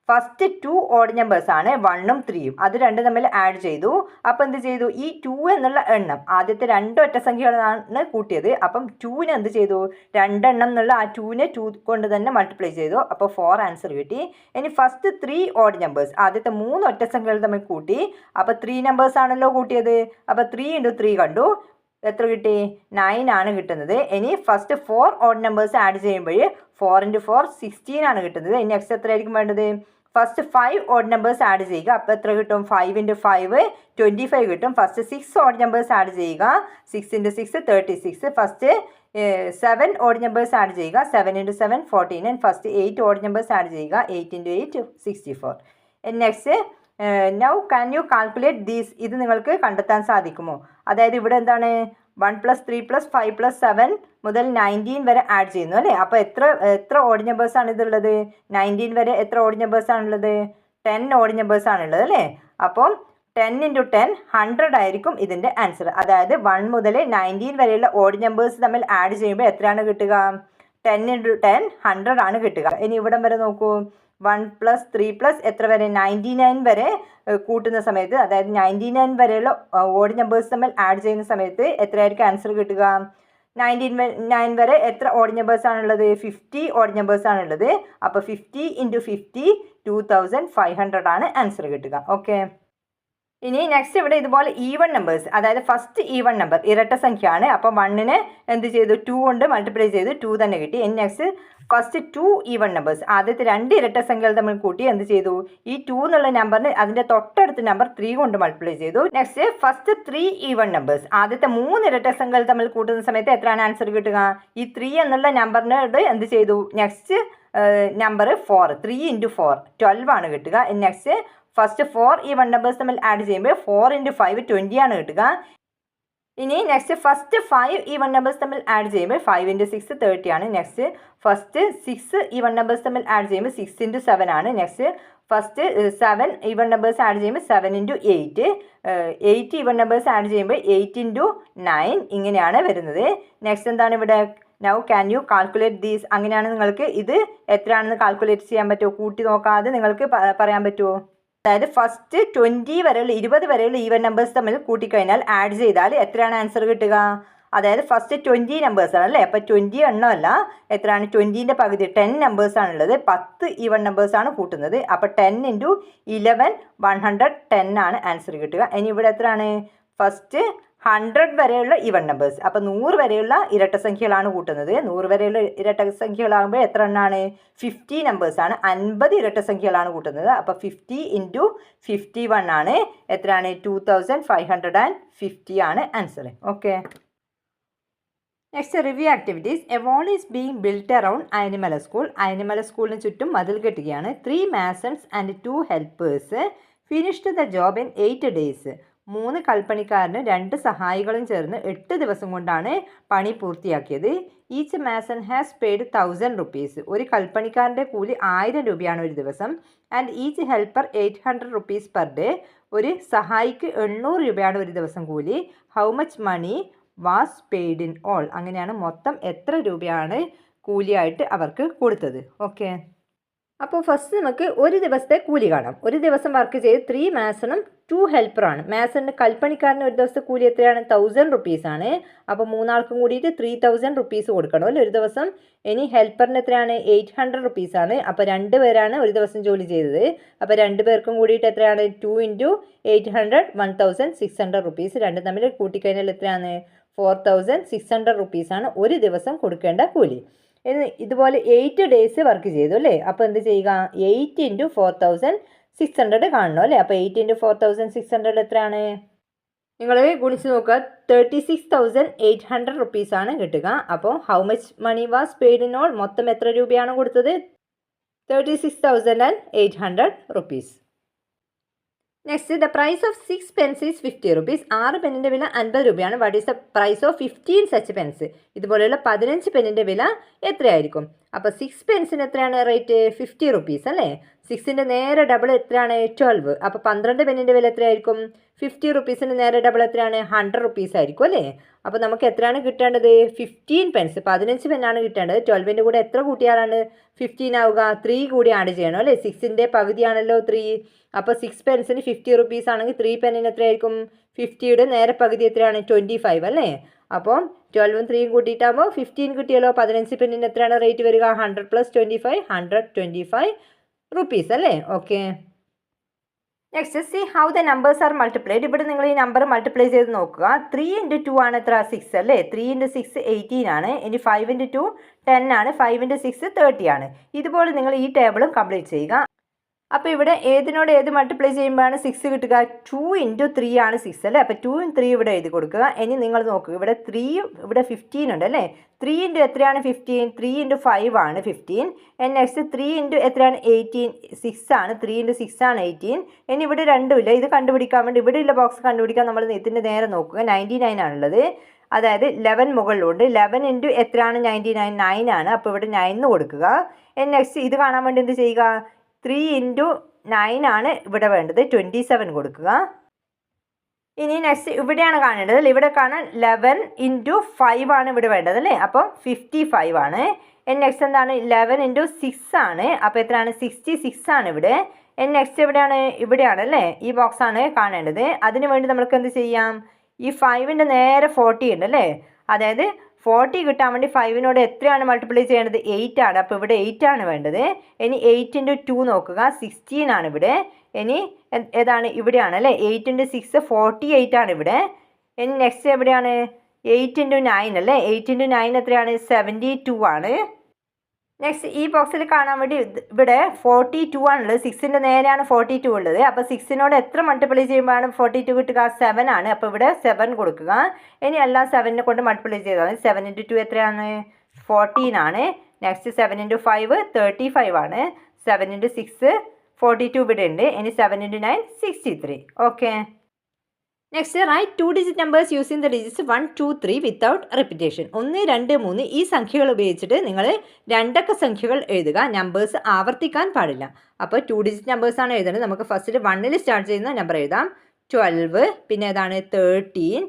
A: ഫസ്റ്റ് 2 ഓഡ് നമ്പേഴ്സ് ആണ് 1ഉം 3ഉം. അത് രണ്ടും തമ്മിൽ ആഡ് ചെയ്തു. അപ്പം എന്ത് ചെയ്തു, ഈ 2 എന്നുള്ള എണ്ണം ആദ്യത്തെ 2 ഒറ്റസംഖ്യകളാണ് കൂട്ടിയത്. അപ്പം 2നെ എന്ത് ചെയ്തു, 2 എണ്ണം എന്നുള്ള ആ 2നെ 2 കൊണ്ട് തന്നെ മൾട്ടിപ്ലൈ ചെയ്തു. അപ്പോൾ 4 ആൻസർ കിട്ടി. ഇനി ഫസ്റ്റ് 3 ഓഡ് നമ്പേഴ്സ് ആദ്യത്തെ 3 ഒറ്റസംഖ്യകൾ തമ്മിൽ കൂട്ടി. അപ്പോൾ 3 നമ്പേഴ്സ് ആണല്ലോ കൂട്ടിയത്. അപ്പോൾ 3 × 3 കണ്ടു, എത്ര കിട്ടി, 9 ആണ് കിട്ടുന്നത്. ഇനി ഫസ്റ്റ് 4 ഓഡ് നമ്പേഴ്സ് ആഡ് ചെയ്യുമ്പോൾ 4 × 4 16 ആണ് കിട്ടുന്നത്. ഇനി നെക്സ്റ്റ് എത്രയായിരിക്കും വേണ്ടത്, ഫസ്റ്റ് 5 ഓഡ് നമ്പേഴ്സ് ആഡ് ചെയ്യുക. അപ്പോൾ എത്ര കിട്ടും, 5 × 5 25 കിട്ടും. ഫസ്റ്റ് 6 ഓഡ് നമ്പേഴ്സ് ആഡ് ചെയ്യുക. 6 × 6 36. ഫസ്റ്റ് 7 ഓഡ് നമ്പേഴ്സ് ആഡ് ചെയ്യുക. 7 × 7 14. And first 8 odd numbers add ചെയ്യുക. 8 × 8 64. Next now can you calculate these. ഇത് നിങ്ങൾക്ക് കണ്ടെത്താൻ സാധിക്കുമോ? അതായത് ഇവിടെ എന്താണ്, 1 + 3 + 5 + 7 മുതൽ 19 വരെ ആഡ് ചെയ്യുന്നു അല്ലേ. അപ്പോൾ എത്ര ഓഡ് നമ്പേഴ്സാണ് ഇതുള്ളത്, 19 വരെ എത്ര ഓഡ് നമ്പേഴ്സാണുള്ളത്, 10 ഓഡ് നമ്പേഴ്സാണുള്ളത് അല്ലേ. അപ്പം 10 × 10 100 ആയിരിക്കും ഇതിൻ്റെ ആൻസർ. അതായത് 1 മുതൽ 19 വരെയുള്ള ഓഡ് നമ്പേഴ്സ് തമ്മിൽ ആഡ് ചെയ്യുമ്പോൾ എത്രയാണ് കിട്ടുക, 10 × 10 100 ആണ് കിട്ടുക. ഇനി ഇവിടം വരെ നോക്കൂ, 1 + 3 + എത്ര വരെ, 99 വരെ കൂട്ടുന്ന സമയത്ത്, അതായത് 99 വരെയുള്ള ഓഡ് നമ്പേഴ്സ് തമ്മിൽ ആഡ് ചെയ്യുന്ന സമയത്ത് എത്രയായിരിക്കും ആൻസർ കിട്ടുക, 99 വരെ എത്ര ഓഡ് നമ്പേഴ്സ് ആണുള്ളത്, 50 ഓഡ് നമ്പേഴ്സ് ആണുള്ളത്. അപ്പോൾ 50 × 50 2500 ആണ് ആൻസർ കിട്ടുക. ഓക്കെ, ഇനി നെക്സ്റ്റ് ഇവിടെ ഇതുപോലെ ഈവൺ നമ്പേഴ്സ്, അതായത് ഫസ്റ്റ് ഈവൺ നമ്പർ ഇരട്ട സംഖ്യയാണ്. അപ്പോൾ 1നെ എന്ത് ചെയ്തു, 2 കൊണ്ട് മൾട്ടിപ്ലൈ ചെയ്തു, 2 തന്നെ കിട്ടി. ഇനി നെക്സ്റ്റ് ഫസ്റ്റ് 2 ഈവൺ നമ്പേഴ്സ് ആദ്യത്തെ 2 ഇരട്ട സംഖ്യകൾ തമ്മിൽ കൂട്ടി എന്ത് ചെയ്തു, ഈ 2 എന്നുള്ള നമ്പറിന് അതിൻ്റെ തൊട്ടടുത്ത നമ്പർ 3 കൊണ്ട് മൾട്ടിപ്ലൈ ചെയ്തു. നെക്സ്റ്റ് ഫസ്റ്റ് 3 ഈവൺ നമ്പേഴ്സ് ആദ്യത്തെ 3 ഇരട്ട സംഖ്യകൾ തമ്മിൽ കൂട്ടുന്ന സമയത്ത് എത്രയാണ് ആൻസർ കിട്ടുക, ഈ 3 എന്നുള്ള നമ്പറിനോട് എന്ത് ചെയ്തു, നെക്സ്റ്റ് നമ്പർ 4, 3 × 4 12 ആണ് കിട്ടുക. നെക്സ്റ്റ് ഫസ്റ്റ് 4 ഈവൺ നമ്പേഴ്സ് തമ്മിൽ ആഡ് ചെയ്യുമ്പോൾ 4 × 5 20 ആണ് കിട്ടുക. ഇനി നെക്സ്റ്റ് ഫസ്റ്റ് 5 ഈവൺ നമ്പേഴ്സ് തമ്മിൽ ആഡ് ചെയ്യുമ്പോൾ 5 × 6 30 ആണ്. നെക്സ്റ്റ് ഫസ്റ്റ് 6 ഈവൺ നമ്പേഴ്സ് തമ്മിൽ ആഡ് ചെയ്യുമ്പോൾ 6 × 7 ആണ്. Next first 7 even numbers add ചെയ്യുമ്പോൾ 7 × 8, 8 ഈവൺ നമ്പേഴ്സ് ആഡ് ചെയ്യുമ്പോൾ 8 × 9 ഇങ്ങനെയാണ് വരുന്നത്. നെക്സ്റ്റ് എന്താണ് ഇവിടെ, now can you calculate these. അങ്ങനെയാണ് നിങ്ങൾക്ക് ഇത് എത്രയാണെന്ന് കാൽക്കുലേറ്റ് ചെയ്യാൻ പറ്റുമോ, കൂട്ടി നോക്കാതെ നിങ്ങൾക്ക് പറയാൻ പറ്റുമോ? അതായത് ഫസ്റ്റ് 20 വരെയുള്ള 20 വരെയുള്ള ഈവൻ നമ്പേഴ്സ് തമ്മിൽ കൂട്ടിക്കഴിഞ്ഞാൽ ആഡ് ചെയ്താൽ എത്രയാണ് ആൻസർ കിട്ടുക, അതായത് ഫസ്റ്റ് 20 നമ്പേഴ്സാണ് അല്ലേ. അപ്പോൾ 20 എണ്ണമല്ല, എത്രയാണ്, 20ൻ്റെ പകുതി 10 നമ്പേഴ്സാണുള്ളത്. 10 ഈവൻ നമ്പേഴ്സാണ് കൂട്ടുന്നത്. അപ്പോൾ 10 × 11 110 ആണ് ആൻസർ കിട്ടുക. ഇനി ഇവിടെ എത്രയാണ്, ഫസ്റ്റ് 100 വരെയുള്ള ഈവൺ നമ്പേഴ്സ്, അപ്പോൾ 100 വരെയുള്ള ഇരട്ട സംഖ്യകളാണ് കൂട്ടുന്നത്. 100 വരെയുള്ള ഇരട്ട സംഖ്യകളാകുമ്പോൾ എത്ര എണ്ണമാണ്, 50 നമ്പേഴ്സാണ്, 50 ഇരട്ട സംഖ്യകളാണ് കൂട്ടുന്നത്. അപ്പോൾ 50 × 51 ആണ് എത്രയാണ്, 2550 ആണ് answer. Okay, next review activities. A wall is being built around Ayanimala school. Ayanimala സ്കൂളിന് ചുറ്റും മതിൽ കെട്ടുകയാണ്. 3 masons and 2 helpers finished the job in 8 days. 3 കൽപ്പണിക്കാരനും 2 സഹായികളും ചേർന്ന് 8 ദിവസം കൊണ്ടാണ് പണി പൂർത്തിയാക്കിയത്. Each mason has paid 1000 rupees. ഒരു കൽപ്പണിക്കാരൻ്റെ കൂലി 1000 രൂപയാണ് ഒരു ദിവസം. And each helper 800 rupees per day. ഒരു സഹായിക്ക് 800 രൂപയാണ് ഒരു ദിവസം കൂലി. How much money was paid in all. അങ്ങനെയാണ് മൊത്തം എത്ര രൂപയാണ് കൂലിയായിട്ട് അവർക്ക് കൊടുത്തത്. ഓക്കെ, അപ്പോൾ ഫസ്റ്റ് നമുക്ക് ഒരു ദിവസത്തെ കൂലി കാണാം. ഒരു ദിവസം വർക്ക് ചെയ്ത് 3 മാസണും 2 ഹെൽപ്പറാണ്. മാസണിന് കൽപ്പണിക്കാരന് ഒരു ദിവസത്തെ കൂലി എത്രയാണ്, 1000 rupees ആണ്. അപ്പോൾ 3 ആൾക്കും കൂടിയിട്ട് 3000 rupees കൊടുക്കണം അല്ലേ ഒരു ദിവസം. ഇനി ഹെൽപ്പറിന് എത്രയാണ്, 800 rupees ആണ്. അപ്പോൾ 2 പേരാണ് ഒരു ദിവസം ജോലി ചെയ്തത്. അപ്പോൾ 2 പേർക്കും കൂടിയിട്ട് എത്രയാണ്, 2 × 800 1600 rupees. രണ്ടും തമ്മിൽ കൂട്ടിക്കഴിഞ്ഞാൽ എത്രയാണ്, 4600 rupees ആണ് ഒരു ദിവസം കൊടുക്കേണ്ട കൂലി. ഇതുപോലെ 8 days വർക്ക് ചെയ്തു അല്ലേ. അപ്പോൾ എന്ത് ചെയ്യുക, 8 × 4600 കാണണം അല്ലേ. അപ്പോൾ 8 × 4600 എത്രയാണ്, നിങ്ങൾ ഗുണിച്ച് നോക്കുക, 36800 rupees ആണ് കിട്ടുക. അപ്പോൾ how much money was paid in all, മൊത്തം എത്ര രൂപയാണ് കൊടുത്തത്, 36800 rupees. Next the price of 6 pence is 50 rupees. 6 പെന്നിൻ്റെ വില 50 രൂപയാണ്. What is the price of 15 such pence. ഇതുപോലെയുള്ള 15 പെന്നിൻ്റെ വില എത്രയായിരിക്കും. അപ്പോൾ 6 പെൻസിന് എത്രയാണ് റേറ്റ്, 50 rupees അല്ലേ. 6ൻ്റെ നേരെ ഡബിൾ എത്രയാണ് 12. അപ്പോൾ 12 പെന്നിൻ്റെ വില എത്രയായിരിക്കും? 50 റുപ്പീസിൻ്റെ നേരെ ഡബിൾ എത്രയാണ്? 100 റുപ്പീസ് ആയിരിക്കും അല്ലേ? അപ്പോൾ നമുക്ക് എത്രയാണ് കിട്ടേണ്ടത്? 15 പെൻസ്, 15 പെന്നാണ് കിട്ടേണ്ടത്. 12ൻ്റെ കൂടെ എത്ര കൂട്ടിയാലാണ് 15 ആവുക? 3 കൂടി ആഡ് ചെയ്യണം അല്ലേ? 6ൻ്റെ പകുതിയാണല്ലോ 3. അപ്പോൾ 6 പെൻസിന് 50 റുപ്പീസ് ആണെങ്കിൽ 3 പെന്നിന് എത്രയായിരിക്കും? 50യുടെ നേരെ പകുതി എത്രയാണ്? 25 അല്ലേ? അപ്പോൾ 12ഉം 3യും കൂട്ടിയിട്ടാകുമ്പോൾ 15 കിട്ടിയല്ലോ. 15 പെന്നിന് എത്രയാണ് റേറ്റ് വരിക? 100 + 25, 125 റുപ്പീസ് അല്ലേ? Okay. Next see how the numbers are multiplied. ഇവിടെ നിങ്ങൾ ഈ നമ്പർ മൾട്ടിപ്ലൈ ചെയ്ത് നോക്കുക. 3 × 2 ആണ് എത്ര? 6 അല്ലേ? 3 × 6 18 ആണ്. ഇനി 5 × 2 10 ആണ്. 5 × 6 30 ആണ്. ഇതുപോലെ നിങ്ങൾ ഈ ടേബിളും കംപ്ലീറ്റ് ചെയ്യുക. അപ്പോൾ ഇവിടെ ഏതിനോട് ഏത് മൾട്ടിപ്ലൈ ചെയ്യുമ്പോഴാണ് 6 കിട്ടുക? 2 × 3 ആണ് 6 അല്ലേ? അപ്പോൾ 2 × 3 ഇവിടെ എഴുതി കൊടുക്കുക. ഇനി നിങ്ങൾ നോക്കുക, ഇവിടെ 3 ഇവിടെ 15 ഉണ്ട് അല്ലേ? 3 × എത്രയാണ് 15? 3 × 5 ആണ് 15. നെക്സ്റ്റ് 3 × എത്രയാണ് 18? 6 ആണ്. 3 × 6 ആണ് 18. ഇനി ഇവിടെ രണ്ടുമില്ല. ഇത് കണ്ടുപിടിക്കാൻ വേണ്ടി ഇവിടെ ഉള്ള ബോക്സ് കണ്ടുപിടിക്കാൻ നമ്മൾ ഇതിൻ്റെ നേരെ നോക്കുക. 99 ആണുള്ളത്. അതായത് 11 മുകളിലുണ്ട്. 11 × എത്രയാണ് 99? 9 ആണ്. അപ്പോൾ ഇവിടെ 9 എന്ന് കൊടുക്കുക. നെക്സ്റ്റ് ഇത് കാണാൻ വേണ്ടി എന്ത് ചെയ്യുക? 3 × 9 ആണ് ഇവിടെ വേണ്ടത്. 27 കൊടുക്കുക. ഇനി നെക്സ്റ്റ് ഇവിടെയാണ് കാണേണ്ടത്. ഇവിടെ കാണാൻ 11 × 5 ആണ് ഇവിടെ വേണ്ടത് അല്ലേ? അപ്പോൾ 55 ആണ്. നെക്സ്റ്റ് എന്താണ്? 11 × 6 ആണ്. അപ്പോൾ എത്രയാണ്? 66 ആണ് ഇവിടെ. നെക്സ്റ്റ് എവിടെയാണ്? ഇവിടെയാണ് അല്ലേ? ഈ ബോക്സ് ആണ് കാണേണ്ടത്. അതിന് വേണ്ടി നമുക്ക് എന്ത് ചെയ്യാം? ഈ 5ൻ്റെ നേരെ 40 ഉണ്ട് അല്ലേ? അതായത് 40 കിട്ടാൻ വേണ്ടി 5നോട് എത്രയാണ് മൾട്ടിപ്ലൈ ചെയ്യേണ്ടത്? 8 ആണ്. അപ്പോൾ ഇവിടെ 8 ആണ് വേണ്ടത്. ഇനി 8 × 2 നോക്കുക. 16 ആണ് ഇവിടെ. ഇനി ഏതാണ്? ഇവിടെയാണ് അല്ലേ? 8 × 6 48 ആണ് ഇവിടെ. ഇനി നെക്സ്റ്റ് എവിടെയാണ്? 8 × 9 അല്ലേ? 8 × 9 എത്രയാണ്? 72 ആണ്. നെക്സ്റ്റ് ഈ ബോക്സിൽ കാണാൻ വേണ്ടി ഇവിടെ 42 ആണുള്ളത്. 6ൻ്റെ നേരെയാണ് 42 ഉള്ളത്. അപ്പോൾ 6നോട് എത്ര മൾട്ടിപ്ലൈ ചെയ്യുമ്പോഴാണ് 42 കിട്ടുക? 7 ആണ്. അപ്പോൾ ഇവിടെ 7 കൊടുക്കുക. ഇനി എല്ലാം 7നെ കൊണ്ട് മൾട്ടിപ്ലൈ ചെയ്താൽ 7 × 2 എത്രയാണ്? 14 ആണ്. നെക്സ്റ്റ് 7 × 5 35 ആണ്. 7 × 6 42 ഇവിടെ ഉണ്ട്. ഇനി 7 × 9 63. Okay. Next write 2 digit numbers using the digits 1, 2, 3 without repetition. 1, 2, 3 ഈ സംഖ്യകൾ ഉപയോഗിച്ചിട്ട് നിങ്ങൾ രണ്ടക്ക സംഖ്യകൾ എഴുതുക. നമ്പേഴ്സ് ആവർത്തിക്കാൻ പാടില്ല. അപ്പോൾ 2 ഡിജിറ്റ് നമ്പേഴ്സാണ് എഴുതുന്നത്. നമുക്ക് ഫസ്റ്റിൽ 1ൽ സ്റ്റാർട്ട് ചെയ്യുന്ന നമ്പർ എഴുതാം. 12. പിന്നെ ഏതാണ്? 13.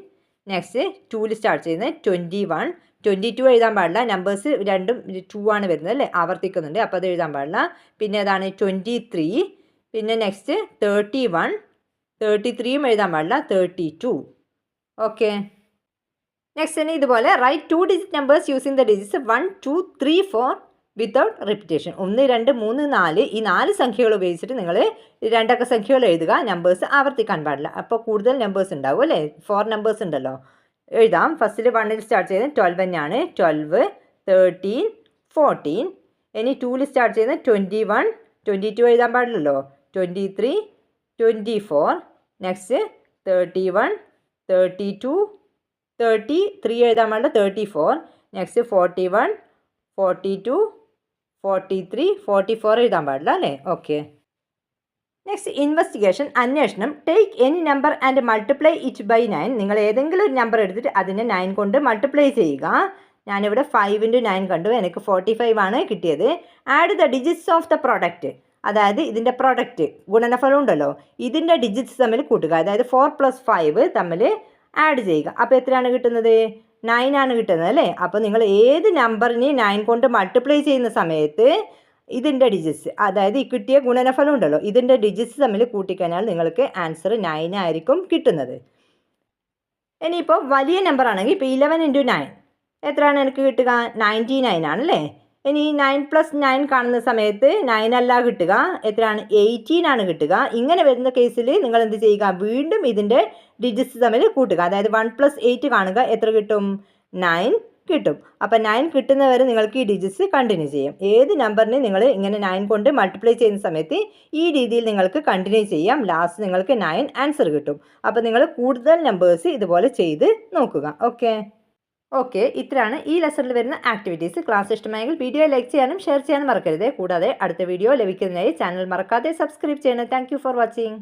A: നെക്സ്റ്റ് 2ൽ സ്റ്റാർട്ട് ചെയ്യുന്നത് 21. 22 എഴുതാൻ പാടില്ല. നമ്പേഴ്സ് രണ്ടും 2 ആണ് വരുന്നത് അല്ലേ? ആവർത്തിക്കുന്നുണ്ട്. അപ്പോൾ അത് എഴുതാൻ പാടില്ല. പിന്നെ ഏതാണ്? 23. പിന്നെ നെക്സ്റ്റ് 31. 33യും എഴുതാൻ പാടില്ല. 32. ഓക്കെ. നെക്സ്റ്റ് ഇനി ഇതുപോലെ write 2 digit numbers using the digits 1, 2, 3, 4 without repetition. 1, 2, 3, 4 ഈ 4 സംഖ്യകൾ ഉപയോഗിച്ചിട്ട് നിങ്ങൾ രണ്ടക്ക സംഖ്യകൾ എഴുതുക. നമ്പേഴ്സ് ആവർത്തിക്കാൻ പാടില്ല. അപ്പോൾ കൂടുതൽ നമ്പേഴ്സ് ഉണ്ടാവും അല്ലേ? 4 നമ്പേഴ്സ് ഉണ്ടല്ലോ. എഴുതാം. ഫസ്റ്റിൽ 1ൽ സ്റ്റാർട്ട് ചെയ്യുന്നത് 12 തന്നെയാണ്. 12, 13, 14. ഇനി 2ൽ സ്റ്റാർട്ട് ചെയ്യുന്നത് 21. 22 എഴുതാൻ പാടില്ലല്ലോ. 23, 24. നെക്സ്റ്റ് 31, 32, 33 എഴുതാൻ പാടില്ല. 34. നെക്സ്റ്റ് 41, 42, 43, 44 എഴുതാൻ പാടില്ല അല്ലേ? ഓക്കെ. നെക്സ്റ്റ് ഇൻവെസ്റ്റിഗേഷൻ, അന്വേഷണം. Take any number and multiply it by 9. നിങ്ങൾ ഏതെങ്കിലും ഒരു നമ്പർ എടുത്തിട്ട് അതിനെ 9 കൊണ്ട് മൾട്ടിപ്ലൈ ചെയ്യുക. ഞാനിവിടെ 5 × 9 കണ്ടു. എനിക്ക് 45 ആണ് കിട്ടിയത്. Add the digits of the product. അതായത് ഇതിൻ്റെ പ്രൊഡക്റ്റ് ഗുണനഫലം ഉണ്ടല്ലോ, ഇതിൻ്റെ ഡിജിറ്റ്സ് തമ്മിൽ കൂട്ടുക. അതായത് 4 + 5 തമ്മിൽ ആഡ് ചെയ്യുക. അപ്പോൾ എത്രയാണ് കിട്ടുന്നത്? 9 ആണ് കിട്ടുന്നത് അല്ലേ? അപ്പോൾ നിങ്ങൾ ഏത് നമ്പറിനെ 9 കൊണ്ട് മൾട്ടിപ്ലൈ ചെയ്യുന്ന സമയത്ത് ഇതിൻ്റെ ഡിജിറ്റ്സ്, അതായത് ഈ കിട്ടിയ ഗുണനഫലം ഉണ്ടല്ലോ, ഇതിൻ്റെ ഡിജിറ്റ്സ് തമ്മിൽ കൂട്ടിക്കഴിഞ്ഞാൽ നിങ്ങൾക്ക് ആൻസർ 9 ആയിരിക്കും കിട്ടുന്നത്. ഇനിയിപ്പോൾ വലിയ നമ്പർ ആണെങ്കിൽ ഇപ്പോൾ 11 × 9 എത്രയാണ് എനിക്ക് കിട്ടുക? 99 ആണല്ലേ? ഇനി 9 + 9 കാണുന്ന സമയത്ത് 9 അല്ല കിട്ടുക. എത്രയാണ്? 18 ആണ് കിട്ടുക. ഇങ്ങനെ വരുന്ന കേസിൽ നിങ്ങൾ എന്ത് ചെയ്യുക? വീണ്ടും ഇതിൻ്റെ ഡിജിറ്റ്സ് തമ്മിൽ കൂട്ടുക. അതായത് 1 + 8 കാണുക. എത്ര കിട്ടും? 9 കിട്ടും. അപ്പോൾ 9 കിട്ടുന്നവരെ നിങ്ങൾക്ക് ഈ ഡിജിറ്റ്സ് കണ്ടിന്യൂ ചെയ്യാം. ഏത് നമ്പറിനെ നിങ്ങൾ ഇങ്ങനെ 9 കൊണ്ട് മൾട്ടിപ്ലൈ ചെയ്യുന്ന സമയത്ത് ഈ രീതിയിൽ നിങ്ങൾക്ക് കണ്ടിന്യൂ ചെയ്യാം. ലാസ്റ്റ് നിങ്ങൾക്ക് 9 ആൻസർ കിട്ടും. അപ്പോൾ നിങ്ങൾ കൂടുതൽ നമ്പേഴ്സ് ഇതുപോലെ ചെയ്ത് നോക്കുക. ഓക്കെ, ഇത്രയാണ് ഈ ലെസണിൽ വരുന്ന ആക്ടിവിറ്റീസ്. ക്ലാസ് ഇഷ്ടമായെങ്കിൽ വീഡിയോ ലൈക്ക് ചെയ്യാനും ഷെയർ ചെയ്യാനും മറക്കരുത്. കൂടാതെ അടുത്ത വീഡിയോ ലഭിക്കുന്നതിനായി ചാനൽ മറക്കാതെ സബ്സ്ക്രൈബ് ചെയ്യണം. Thank you for watching.